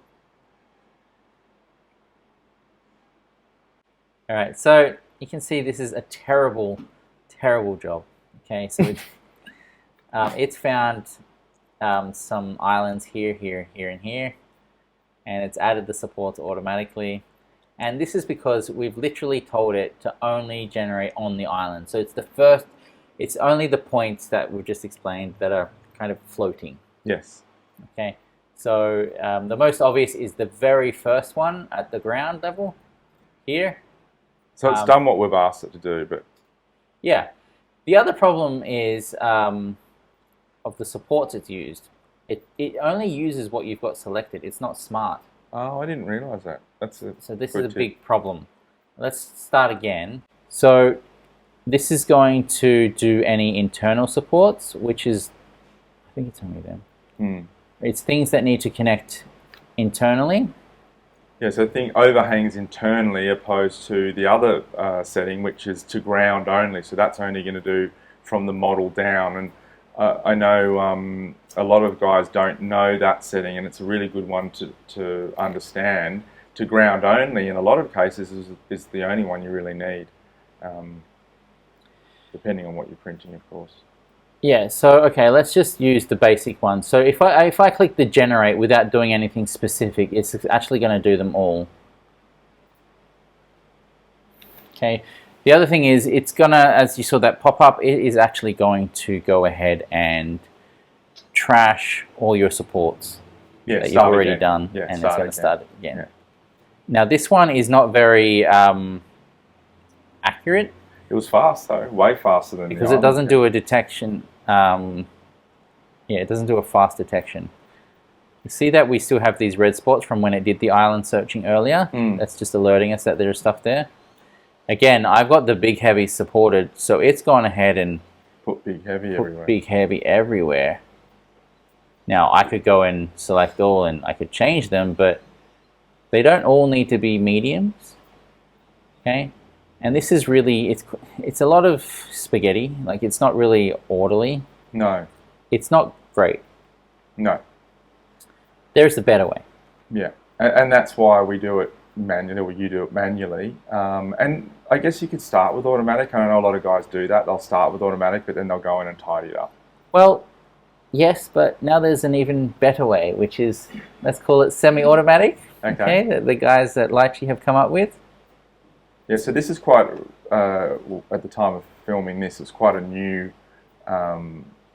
All right, so you can see this is a terrible job. Okay, so it's found some islands here, here, here, and here, and it's added the supports automatically. And this is because we've literally told it to only generate on the island. So it's only the points that we've just explained that are kind of floating. Yes. Okay, so the most obvious is the very first one at the ground level here. So it's done what we've asked it to do, but yeah. The other problem is of the supports it's used. It only uses what you've got selected. It's not smart. oh, I didn't realise that. So this is a big problem. Let's start again. So this is going to do any internal supports, which is, I think it's only them. It's things that need to connect internally. Yeah, so I think overhangs internally opposed to the other setting, which is to ground only. So that's only going to do from the model down. And I know a lot of guys don't know that setting, and it's a really good one to understand. To ground only, in a lot of cases, is the only one you really need, depending on what you're printing, of course. Yeah, so okay, let's just use the basic one. So if I click the generate without doing anything specific, it's actually going to do them all. Okay. The other thing is, it's gonna, as you saw that pop up, it is actually going to go ahead and trash all your supports that you've already done, and it's going to start it again. Yeah. Now this one is not very accurate. It was fast though, way faster than because it doesn't do a detection. Yeah, it doesn't do a fast detection. You see that we still have these red spots from when it did the island searching earlier. That's just alerting us that there's stuff there. Again, I've got the big heavy supported, so it's gone ahead and put big heavy everywhere. Now I could go and select all and I could change them, but they don't all need to be mediums. Okay, and this is really, it's a lot of spaghetti. Like, it's not really orderly. No. It's not great. No. There's a better way. Yeah, and that's why we do it manually, or you do it manually. And I guess you could start with automatic. I know a lot of guys do that. They'll start with automatic, but then they'll go in and tidy it up. Well, yes, but now there's an even better way, which is, let's call it semi-automatic. Okay, that the guys at Lychee have come up with. Yeah, so this is quite, at the time of filming this, it's quite a new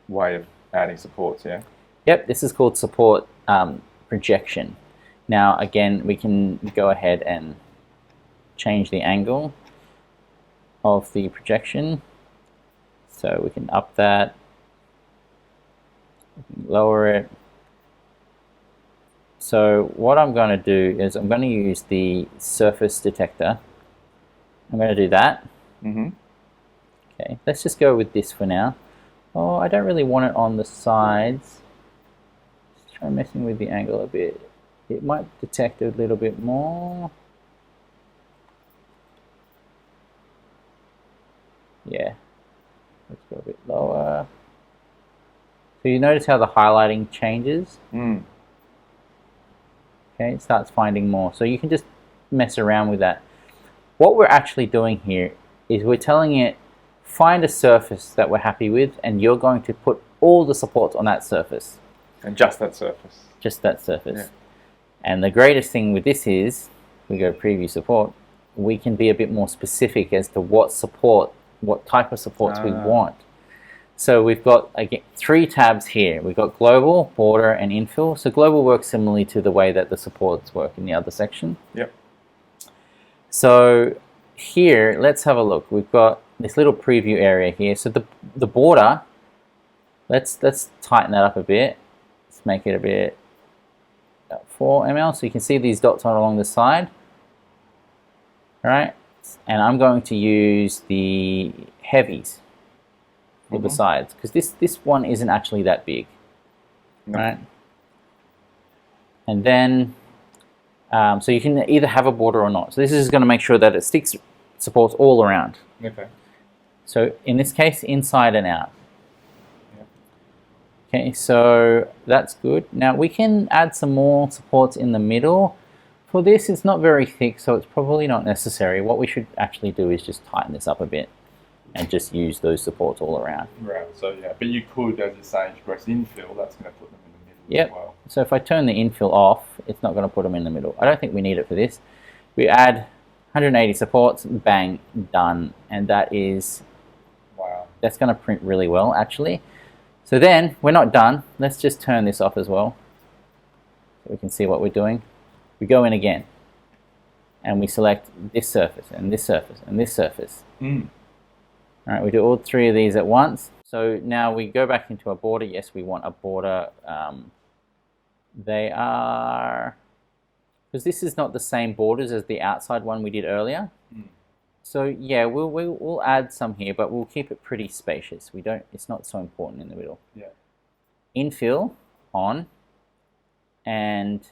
way of adding supports, yeah? Yep, this is called support projection. Now, again, we can go ahead and change the angle of the projection. So we can up that, we can lower it. So what I'm going to do is I'm going to use the surface detector. I'm going to do that. Okay, let's just go with this for now. Oh, I don't really want it on the sides. Just try messing with the angle a bit. It might detect a little bit more. Yeah, let's go a bit lower. So you notice how the highlighting changes? Okay, it starts finding more. So you can just mess around with that. What we're actually doing here is we're telling it, find a surface that we're happy with, and you're going to put all the supports on that surface. And just that surface. Just that surface. Yeah. And the greatest thing with this is, we go preview support, we can be a bit more specific as to what type of supports we want. So we've got, again, 3 tabs here. We've got global, border, and infill. So global works similarly to the way that the supports work in the other section. Yep. So here, let's have a look. We've got this little preview area here. So the border, let's tighten that up a bit. Let's make it a bit 4 ml. So you can see these dots on along the side. All right. And I'm going to use the heavies for the sides, because this one isn't actually that big. No. Right. And then so you can either have a border or not. So this is going to make sure that it supports all around. Okay. So in this case, inside and out. Yep. Okay, so that's good. Now we can add some more supports in the middle. For this, it's not very thick, so it's probably not necessary. What we should actually do is just tighten this up a bit. and just use those supports all around. Right. So yeah, but you could, as you're saying, if you press infill, that's going to put them in the middle Yep. as well. So if I turn the infill off, it's not going to put them in the middle. I don't think we need it for this. We add 180 supports, bang, done, and that is, Wow. that's going to print really well actually. So then we're not done. Let's just turn this off as well, so we can see what we're doing. We go in again, and we select this surface and this surface and this surface. All right, we do all three of these at once. So now we go back into a border. Yes, we want a border. They are, because this is not the same borders as the outside one we did earlier. So yeah, we'll add some here, but we'll keep it pretty spacious. It's not so important in the middle. Yeah. Infill on, and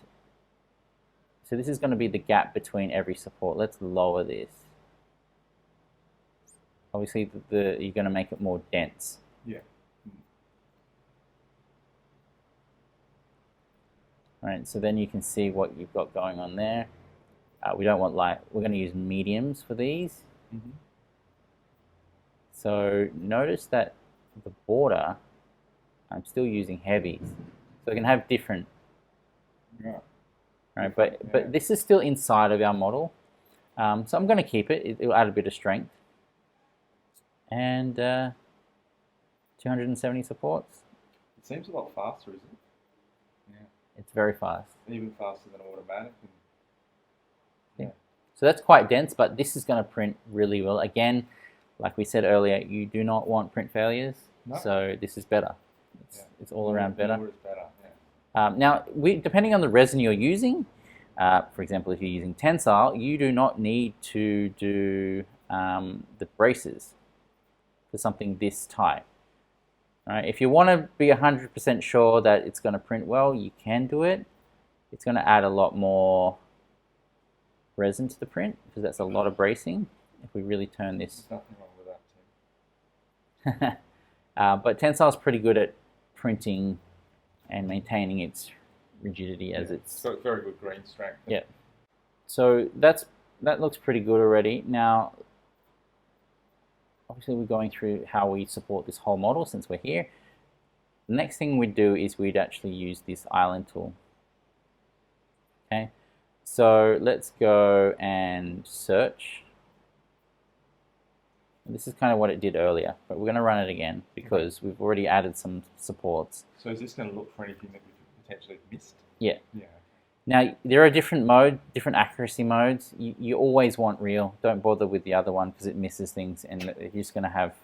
so this is going to be the gap between every support. Let's lower this. Obviously, you're going to make it more dense. Yeah. All right, so then you can see what you've got going on there. We don't want light. We're going to use mediums for these. So notice that the border, I'm still using heavies. So we can have different. Yeah. Right, but this is still inside of our model. So I'm going to keep it. It will add a bit of strength. And 270 supports. It seems a lot faster, isn't it? Yeah. It's very fast. Even faster than automatic. Yeah. So that's quite dense, but this is going to print really well. Again, like we said earlier, you do not want print failures. No. So this is better. It's all around better. More is better. Yeah. Now, depending on the resin you're using, for example, if you're using tensile, you do not need to do the braces for something this tight. All right, if you want to be 100% sure that it's going to print well, you can do it. It's going to add a lot more resin to the print because that's a lot of bracing. If we really turn this, There's nothing wrong with that, Tim. but tensile is pretty good at printing and maintaining its rigidity as it's. So it's very good green strength. Yeah. So that looks pretty good already. Now, obviously we're going through how we support this whole model since we're here. The next thing we'd do is we'd actually use this island tool. Okay. So let's go and search. This is kind of what it did earlier, but we're going to run it again because we've already added some supports. So is this going to look for anything that we've potentially missed? Yeah. Yeah. Now, there are different accuracy modes. You always want real. Don't bother with the other one because it misses things and you're just going to have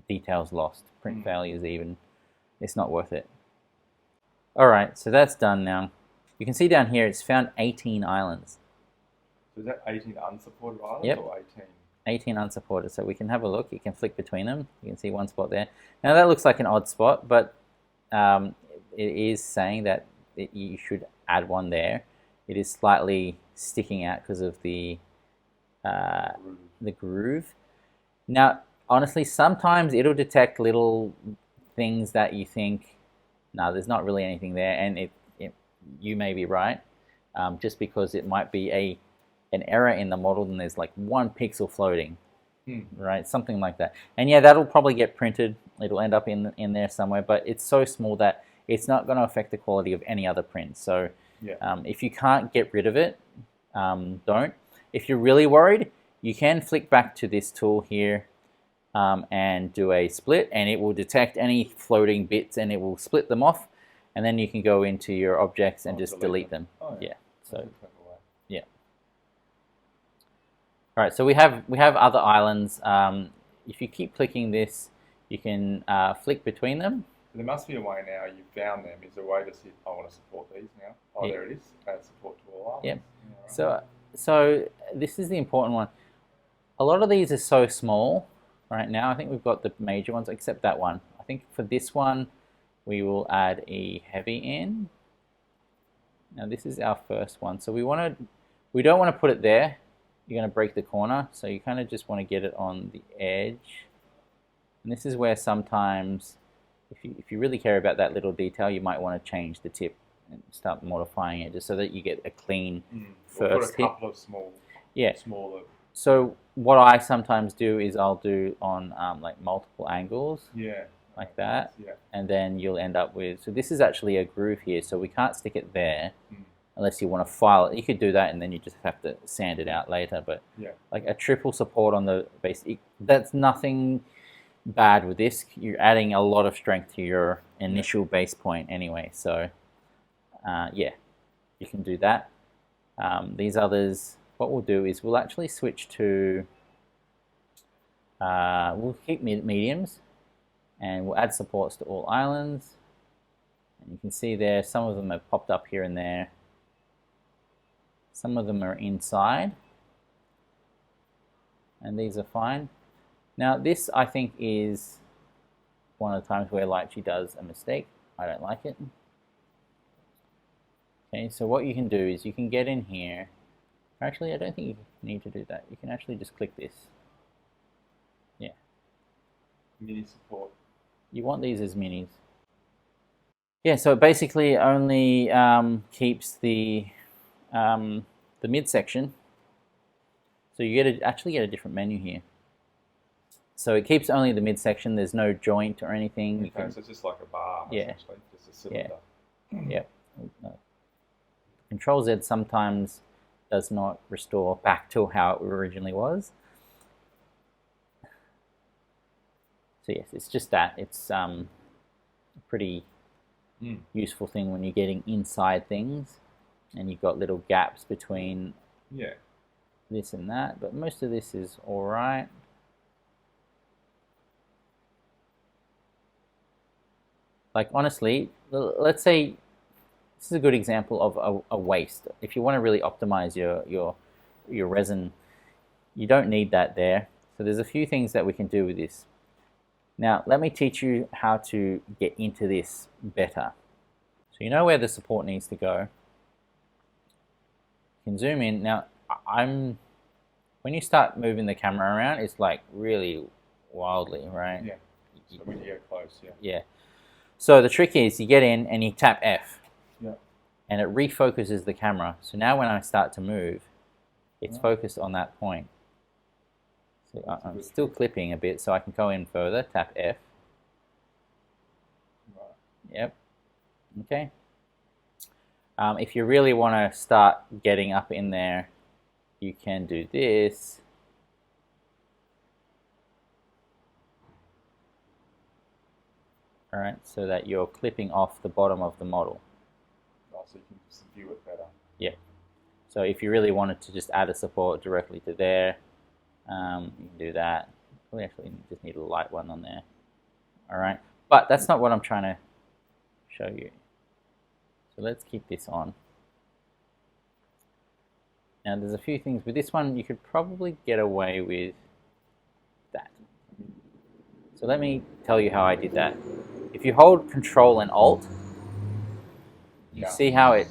details lost, print failures even. It's not worth it. All right, so that's done now. You can see down here it's found 18 islands. So is that 18 unsupported islands Yep. or 18? 18 unsupported, so we can have a look. You can flick between them. You can see one spot there. Now that looks like an odd spot, but it is saying that you should add one there. It is slightly sticking out because of the groove. Now, honestly, sometimes it'll detect little things that you think, no, there's not really anything there, and you may be right, just because it might be an error in the model and there's like 1 pixel floating, right? Something like that. And yeah, that'll probably get printed. It'll end up in there somewhere, but it's so small that it's not going to affect the quality of any other print. So if you can't get rid of it, don't. If you're really worried, you can flick back to this tool here and do a split, and it will detect any floating bits and it will split them off, and then you can go into your objects and just delete them. Oh, yeah. So yeah. All right, so we have other islands. If you keep clicking this, you can flick between them. There must be a way now. You've found them. Is there a way to see? I want to support these now. Oh, there it is. Add support to all islands. Yeah. Yeah, right. So this is the important one. A lot of these are so small right now. I think we've got the major ones, except that one. I think for this one, we will add a heavy in. Now this is our first one. So we don't want to put it there. You're going to break the corner. So you kind of just want to get it on the edge. And this is where sometimes, if you really care about that little detail, you might want to change the tip and start modifying it just so that you get a clean first We'll put a tip. couple of smaller So what I sometimes do is I'll do on like multiple angles Yeah. like that, Yeah. and then you'll end up with, so this is actually a groove here, so we can't stick it there unless you want to file it. You could do that and then you just have to sand it out later, but Yeah. like a triple support on the base, that's nothing bad with this. You're adding a lot of strength to your initial base point anyway, so yeah, you can do that. These others, what we'll do is we'll actually switch to, we'll keep mediums, and we'll add supports to all islands. And you can see there, some of them have popped up here and there. Some of them are inside, and these are fine. Now this, I think, is one of the times where Lychee does a mistake. I don't like it. Okay, so what you can do is you can get in here. Actually, I don't think you need to do that. You can actually just click this. Yeah. Mini support. You want these as minis. Yeah, so it basically only keeps the midsection. So you actually get a different menu here. So it keeps only the midsection. There's no joint or anything. Okay, so it's just like a bar, essentially, just a cylinder. Yep. Control Z sometimes does not restore back to how it originally was. So yes, it's just that. It's a pretty useful thing when you're getting inside things and you've got little gaps between this and that, but most of this is all right. Like honestly, let's say this is a good example of a waste. If you want to really optimize your resin, you don't need that there. So there's a few things that we can do with this. Now let me teach you how to get into this better. So you know where the support needs to go. You can zoom in. Now when you start moving the camera around, it's like really wildly, right? Yeah. So when you get close, Yeah. So the trick is you get in and you tap F. Yeah. And it refocuses the camera. So now when I start to move, it's focused on that point. So I'm still clipping a bit, so I can go in further, tap F. Right. Yep. Okay. If you really want to start getting up in there, you can do this. All right, so that you're clipping off the bottom of the model. Oh, so you can just view it better. Yeah. So if you really wanted to just add a support directly to there, you can do that. We actually just need a light one on there. All right, but that's not what I'm trying to show you. So let's keep this on. Now there's a few things with this one you could probably get away with that. So let me tell you how I did that. If you hold Control and Alt, you see how it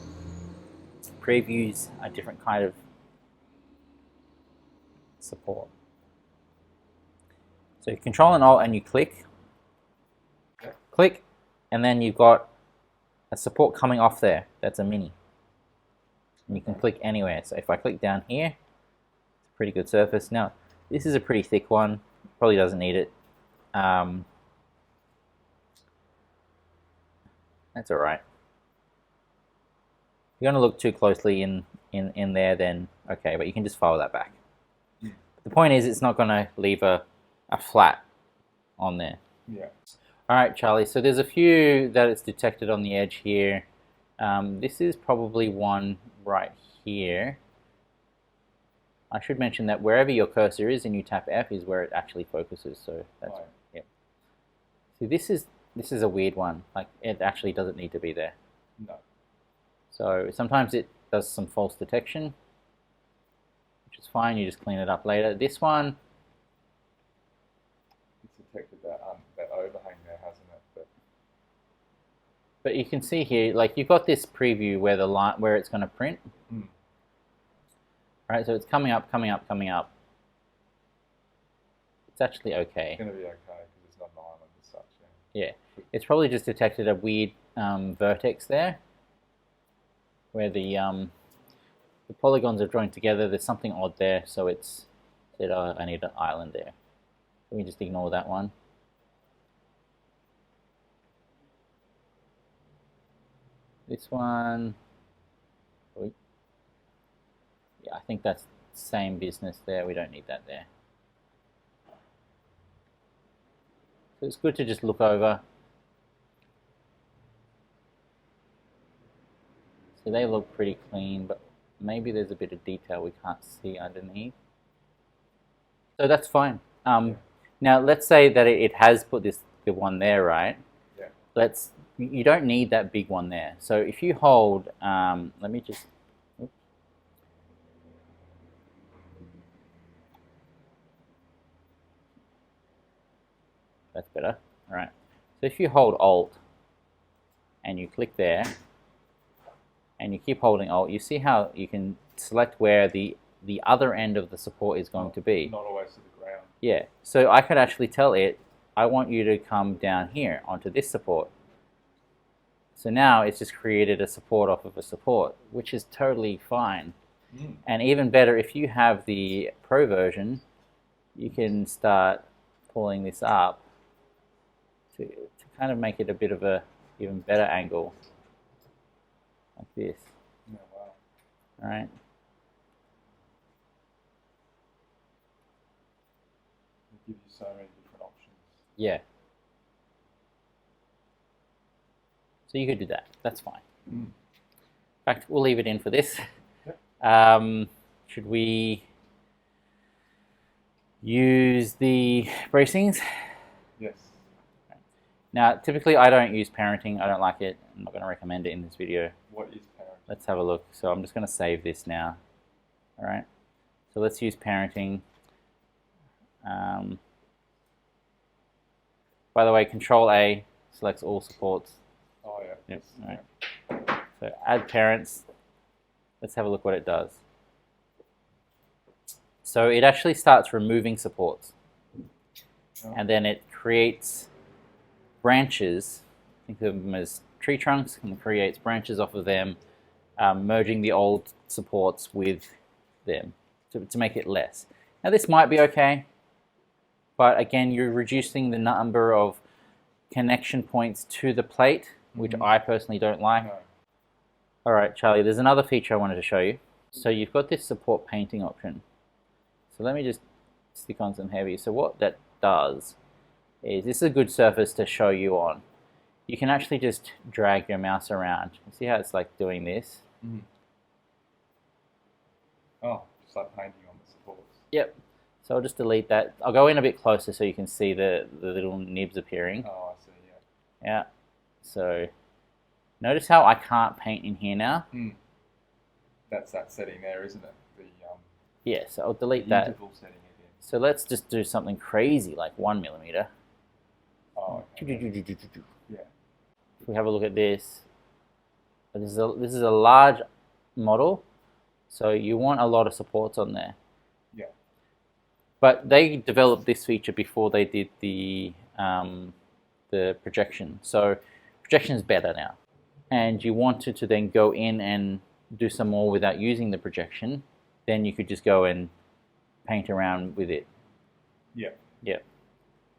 previews a different kind of support. So you Control and Alt and you click, and then you've got a support coming off there. That's a mini. And you can click anywhere. So if I click down here, it's a pretty good surface. Now, this is a pretty thick one. Probably doesn't need it. That's all right. If you're going to look too closely in there, then okay, but you can just file that back. The point is, it's not going to leave a flat on there. Yeah. All right, Charlie, so there's a few that it's detected on the edge here. This is probably one right here. I should mention that wherever your cursor is and you tap F is where it actually focuses. So that's See, this is a weird one. Like, it actually doesn't need to be there. No. So sometimes it does some false detection, which is fine. You just clean it up later. This one, it's detected that overhang there, hasn't it? but you can see here, like you've got this preview where the line where it's going to print. Right, so it's coming up, coming up, coming up. It's actually okay. It's going to be okay because it's not an island as such. Yeah, it's probably just detected a weird vertex there, where the polygons are joined together. There's something odd there, so it's Said, oh, I need an island there. Let me just ignore that one. This one, yeah, I think that's the same business there. We don't need that there. So it's good to just look over. So they look pretty clean, but maybe there's a bit of detail we can't see underneath. So that's fine. Now let's say that it has put the one there, right? Yeah. You don't need that big one there. So if you hold, let me just, oops. That's better. All right. So if you hold Alt and you click there and you keep holding Alt, you see how you can select where the other end of the support is going to be. Not always to the ground. Yeah. So I could actually tell it, I want you to come down here onto this support. So now it's just created a support off of a support, which is totally fine. And even better, if you have the Pro version, you can start pulling this up to kind of make it a bit of a even better angle, like this. Yeah, wow. All right. It gives you so many different options. Yeah. So you could do that. That's fine. In fact, we'll leave it in for this. Yep. Should we use the bracings? Yes. Now, typically I don't use parenting. I don't like it. I'm not going to recommend it in this video. What is parenting? Let's have a look. So I'm just going to save this now. All right. So let's use parenting. By the way, Control A selects all supports. Oh yeah. Yep. All right. So add parents. Let's have a look what it does. So it actually starts removing supports. And then it creates branches. Think of them as tree trunks, and creates branches off of them, merging the old supports with them to make it less. Now this might be okay, but again, you're reducing the number of connection points to the plate, which I personally don't like. No. All right, Charlie, there's another feature I wanted to show you. So you've got this support painting option. So let me just stick on some heavy. So what that does is, this is a good surface to show you on. You can actually just drag your mouse around. You see how it's like doing this? Oh, just like painting on the supports. Yep. So I'll just delete that. I'll go in a bit closer so you can see the little nibs appearing. Oh, I see, yeah. Yeah. So notice how I can't paint in here now? That's that setting there, isn't it? The yeah, so I'll delete that. interval setting again. So let's just do something crazy like 1 millimeter. Oh, okay. Yeah. If we have a look at this, this is a large model, so you want a lot of supports on there. Yeah. But they developed this feature before they did the projection. So projection is better now. And you wanted to then go in and do some more without using the projection, then you could just go and paint around with it. Yeah. Yeah.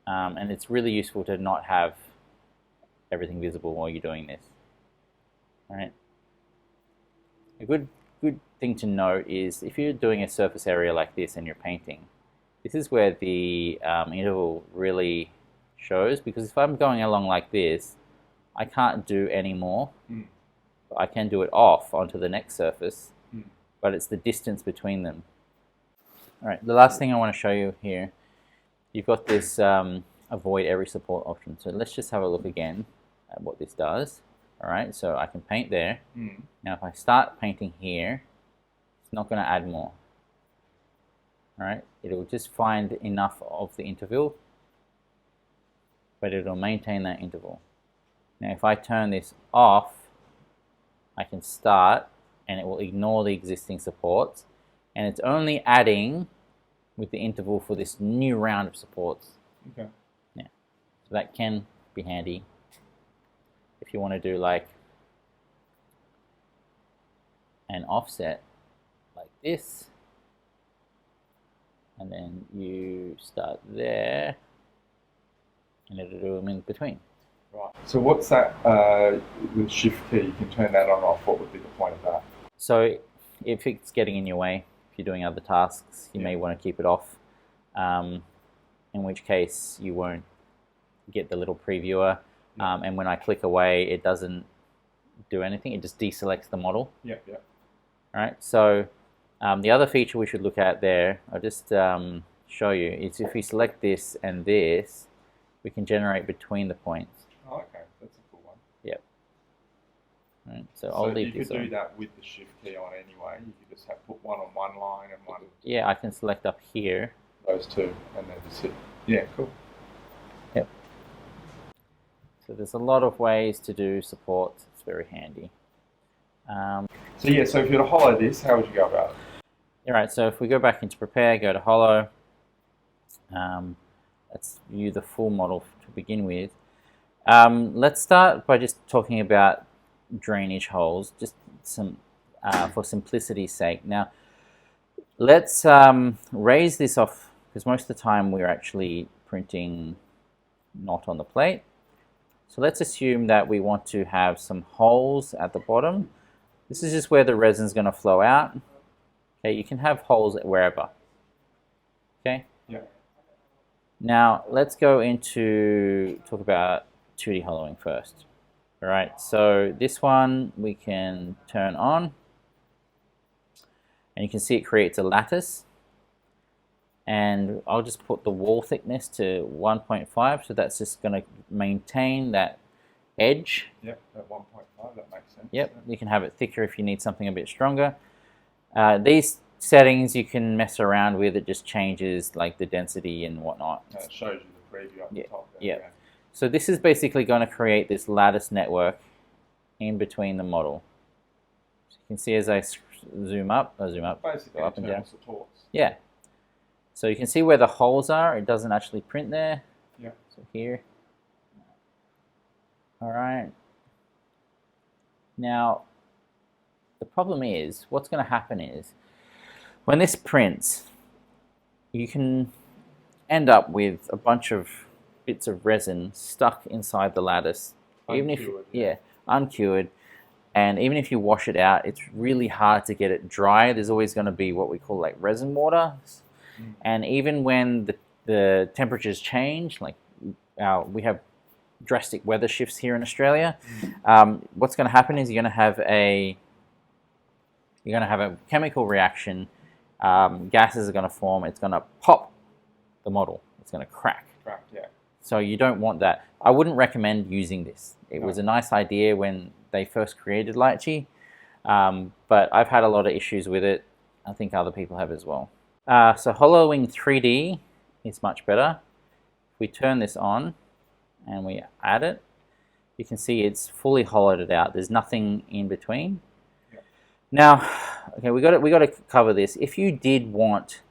And it's really useful to not have everything visible while you're doing this. All right. A good thing to note is, if you're doing a surface area like this and you're painting, this is where the interval really shows, because if I'm going along like this, I can't do any more. I can do it off onto the next surface, but it's the distance between them. All right, the last thing I want to show you here, you've got this avoid every support option. So let's just have a look again at what this does. All right, so I can paint there. Now if I start painting here, it's not going to add more. All right, it'll just find enough of the interval, but it'll maintain that interval. Now if I turn this off, I can start and it will ignore the existing supports, and it's only adding with the interval for this new round of supports. Okay. Yeah, so that can be handy if you want to do like an offset like this. and then you start there, and it'll do them in between. Right. So what's that, the shift key, you can turn that on or off. What would be the point of that? So if it's getting in your way, if you're doing other tasks, you may want to keep it off, in which case you won't get the little previewer. And when I click away, it doesn't do anything. It just deselects the model. Yeah. All right. So the other feature we should look at there, I'll just show you, is if we select this and this, we can generate between the points. Oh, okay. That's a cool one. Yep. Right. So I'll leave this on. You could do that with the shift key on anyway. You could just put one on one line and one. Yeah, I can select up here. Those two, and then just hit. Yeah, cool. Yep. So there's a lot of ways to do support. It's very handy. So if you were to hollow this, how would you go about it? All right. So if we go back into prepare, go to hollow. Let's view the full model to begin with. Let's start by just talking about drainage holes, just some for simplicity's sake. Now, let's raise this off, because most of the time we're actually printing not on the plate. So let's assume that we want to have some holes at the bottom. This is just where the resin is going to flow out. Okay, you can have holes wherever. Okay. Yeah. Now let's go into talk about 2D hollowing first. All right. So this one we can turn on, and you can see it creates a lattice. And I'll just put the wall thickness to 1.5, so that's just going to maintain that edge. Yep, at 1.5, that makes sense. Yep, you can have it thicker if you need something a bit stronger. These settings you can mess around with, it just changes like the density and whatnot. And it shows you the preview up the top there. Yeah. So this is basically going to create this lattice network in between the model. So you can see as I zoom up, Basically, go up and down. Supports. Yeah. So you can see where the holes are. It doesn't actually print there. Yeah. So here. All right. Now, the problem is, what's going to happen is, when this prints, you can end up with a bunch of bits of resin stuck inside the lattice. Uncured. And even if you wash it out, it's really hard to get it dry. There's always going to be what we call like resin water. And even when the temperatures change, like we have drastic weather shifts here in Australia, what's going to happen is you're going to have a chemical reaction. Gases are going to form. It's going to pop the model. It's going to crack. Yeah. So you don't want that. I wouldn't recommend using this. It was a nice idea when they first created Lychee, but I've had a lot of issues with it. I think other people have as well. So hollowing 3D is much better. If we turn this on and we add it, you can see it's fully hollowed it out. There's nothing in between. Yeah. Now, okay, we got to cover this. If you did want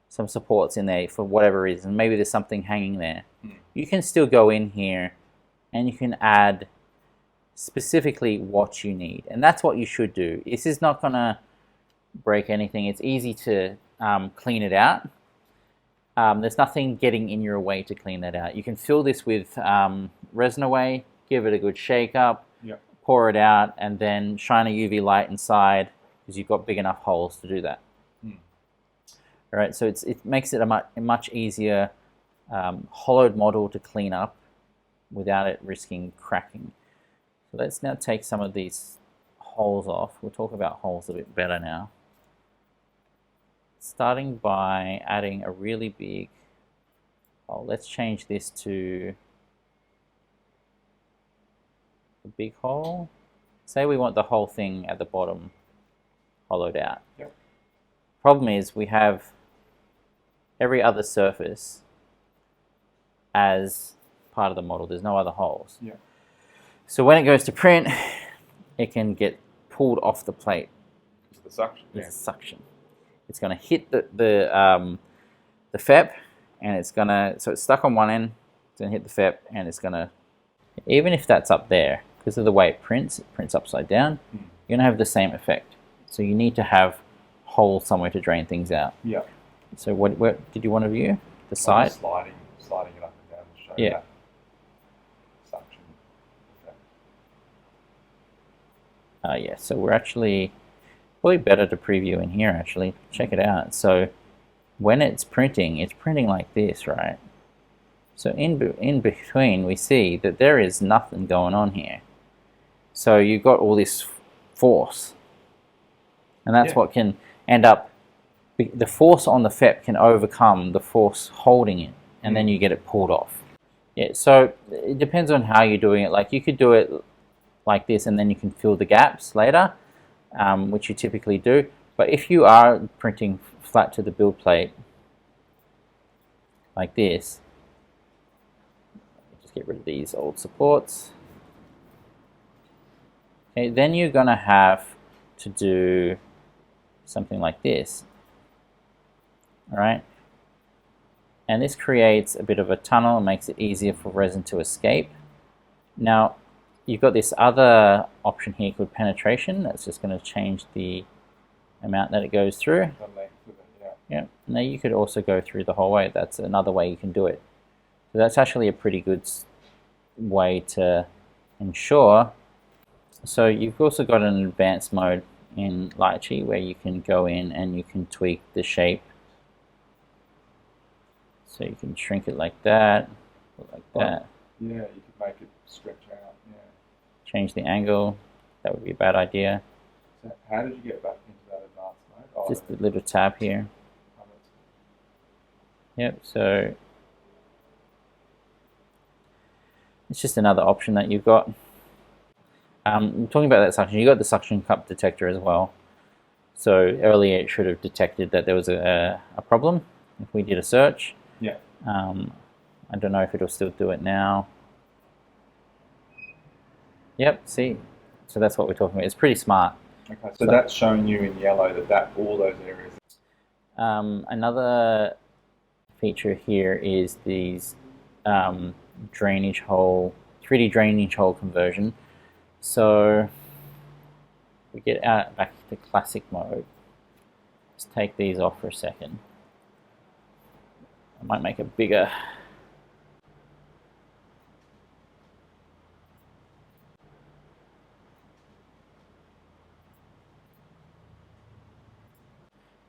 some supports in there for whatever reason, maybe there's something hanging there, you can still go in here and you can add specifically what you need, and that's what you should do. This is not going to break anything. It's easy to clean it out. There's nothing getting in your way to clean that out. You can fill this with resin away, give it a good shake up, pour it out, and then shine a UV light inside, because you've got big enough holes to do that. All right, so it makes it a much easier hollowed model to clean up without it risking cracking. So let's now take some of these holes off. We'll talk about holes a bit better now. Starting by adding a really big hole. Let's change this to a big hole. Say we want the whole thing at the bottom hollowed out. Yep. Problem is we have every other surface as part of the model. There's no other holes. Yeah. So when it goes to print, it can get pulled off the plate. It's the suction. It's suction. It's going to hit the FEP, and it's going to, so it's stuck on one end, it's going to hit the FEP, and it's going to, even if that's up there, because of the way it prints upside down, you're going to have the same effect. So you need to have holes somewhere to drain things out. Yeah. So what did you want to view? The I'm side? just sliding it up and down to show Yeah. that suction effect. Yeah, so we're actually probably better to preview in here actually. Check it out. So when it's printing like this, right? So in between we see that there is nothing going on here. So you've got all this force. And that's what can end up, the force on the FEP can overcome the force holding it, and then you get it pulled off. Yeah, so it depends on how you're doing it. Like you could do it like this and then you can fill the gaps later, which you typically do. But if you are printing flat to the build plate like this, just get rid of these old supports. Okay, then you're going to have to do something like this. All right, and this creates a bit of a tunnel and makes it easier for resin to escape. Now you've got this other option here called penetration. That's just going to change the amount that it goes through. Yeah. Now you could also go through the whole way. That's another way you can do it. So that's actually a pretty good way to ensure. So you've also got an advanced mode in Lychee where you can go in and you can tweak the shape. So you can shrink it like that, like that. Yeah, you could make it stretch out. Yeah. Change the angle. That would be a bad idea. So how did you get back into that advanced mode? Oh, Just the little tab here. Yep, so it's just another option that you've got. Talking about that suction, you got the suction cup detector as well. So earlier it should have detected that there was a problem if we did a search. Yeah. I don't know if it'll still do it now. Yep, see? So that's what we're talking about. It's pretty smart. Okay, so that's showing you in yellow that all those areas. Another feature here is these drainage hole, 3D drainage hole conversion. So we get out back to classic mode. Let's take these off for a second. I might make it bigger.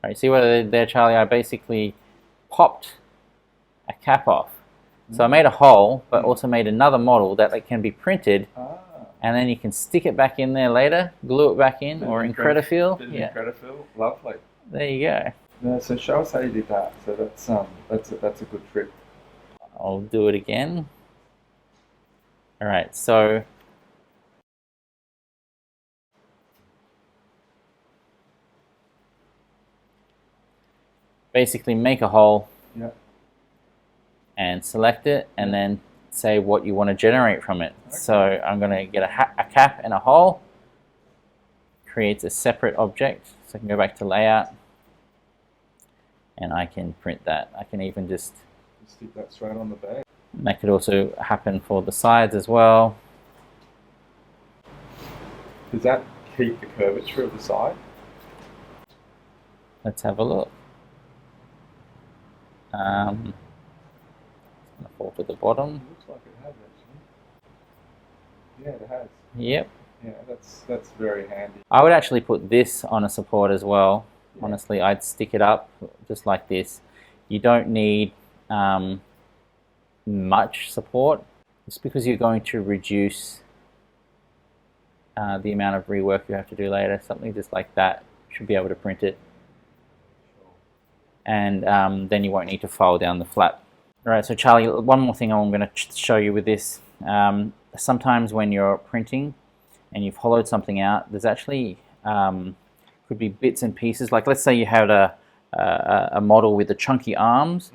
All right, see what I did there, Charlie? I basically popped a cap off. So I made a hole, but also made another model that can be printed, and then you can stick it back in there later, glue it back in, or Incredifill. Yeah. Incredifill, lovely. There you go. Yeah, so show us how you did that. So that's a good trick. I'll do it again. All right, so basically make a hole. Yeah. And select it, and then say what you want to generate from it. Okay. So I'm going to get a cap and a hole. Creates a separate object. So I can go back to layout, and I can print that. I can even just stick that straight on the bag. And that could also happen for the sides as well. Does that keep the curvature of the side? Let's have a look. Fall to the bottom. Looks like it has actually. Yeah, it has. Yep. Yeah, that's very handy. I would actually put this on a support as well. Yeah. Honestly, I'd stick it up just like this. You don't need much support. It's because you're going to reduce the amount of rework you have to do later. Something just like that should be able to print it. Sure. And then you won't need to file down the flap. All right, so Charlie, one more thing I'm going to show you with this. Sometimes when you're printing and you've hollowed something out, there's actually could be bits and pieces. Like let's say you had a model with the chunky arms,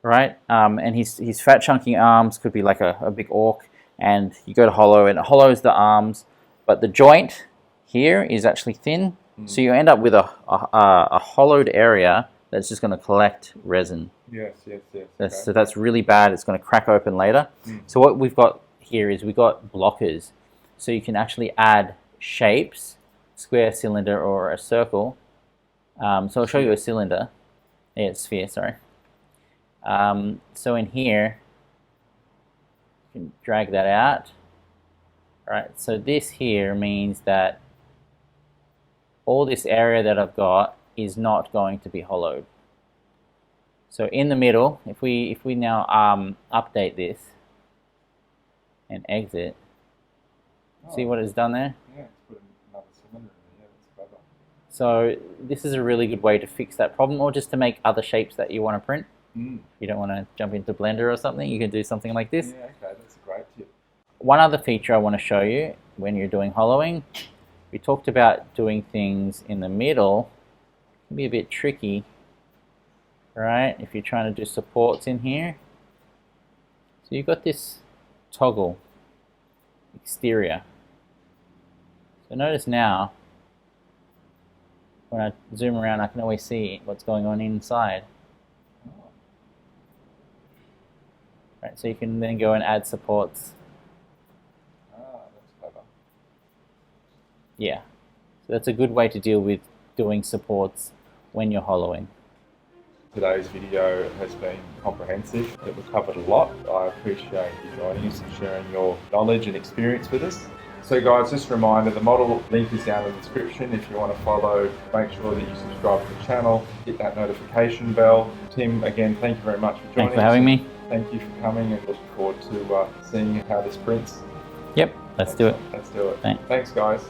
right? And his fat chunky arms could be like a big orc, and you go to hollow and it hollows the arms, but the joint here is actually thin, so you end up with a hollowed area that's just going to collect resin. Yes. Okay. So that's really bad. It's going to crack open later. So what we've got here is we've got blockers. So you can actually add shapes, square, cylinder, or a circle. So I'll show you a cylinder. Yeah, sphere, sorry. So in here, you can drag that out. All right, so this here means that all this area that I've got is not going to be hollowed. So in the middle, if we now update this and exit, see what it's done there? Yeah, it's put another cylinder in there. Yeah, that's clever. So this is a really good way to fix that problem, or just to make other shapes that you want to print. If you don't want to jump into Blender or something, you can do something like this. Yeah, okay, that's a great tip. One other feature I want to show you when you're doing hollowing, we talked about doing things in the middle. It can be a bit tricky, right? If you're trying to do supports in here. So you've got this toggle exterior. So notice now, when I zoom around, I can always see what's going on inside. Right, so you can then go and add supports. That's clever. Yeah, so that's a good way to deal with doing supports when you're hollowing. Today's video has been comprehensive. We've covered a lot. I appreciate you joining us and sharing your knowledge and experience with us. So guys, just a reminder, the model link is down in the description. If you want to follow, make sure that you subscribe to the channel, hit that notification bell. Tim, again, thank you very much for joining us. Thanks for having me. Thank you for coming, and look forward to seeing how this prints. Yep, let's do it. Let's do it. Thanks. Thanks guys.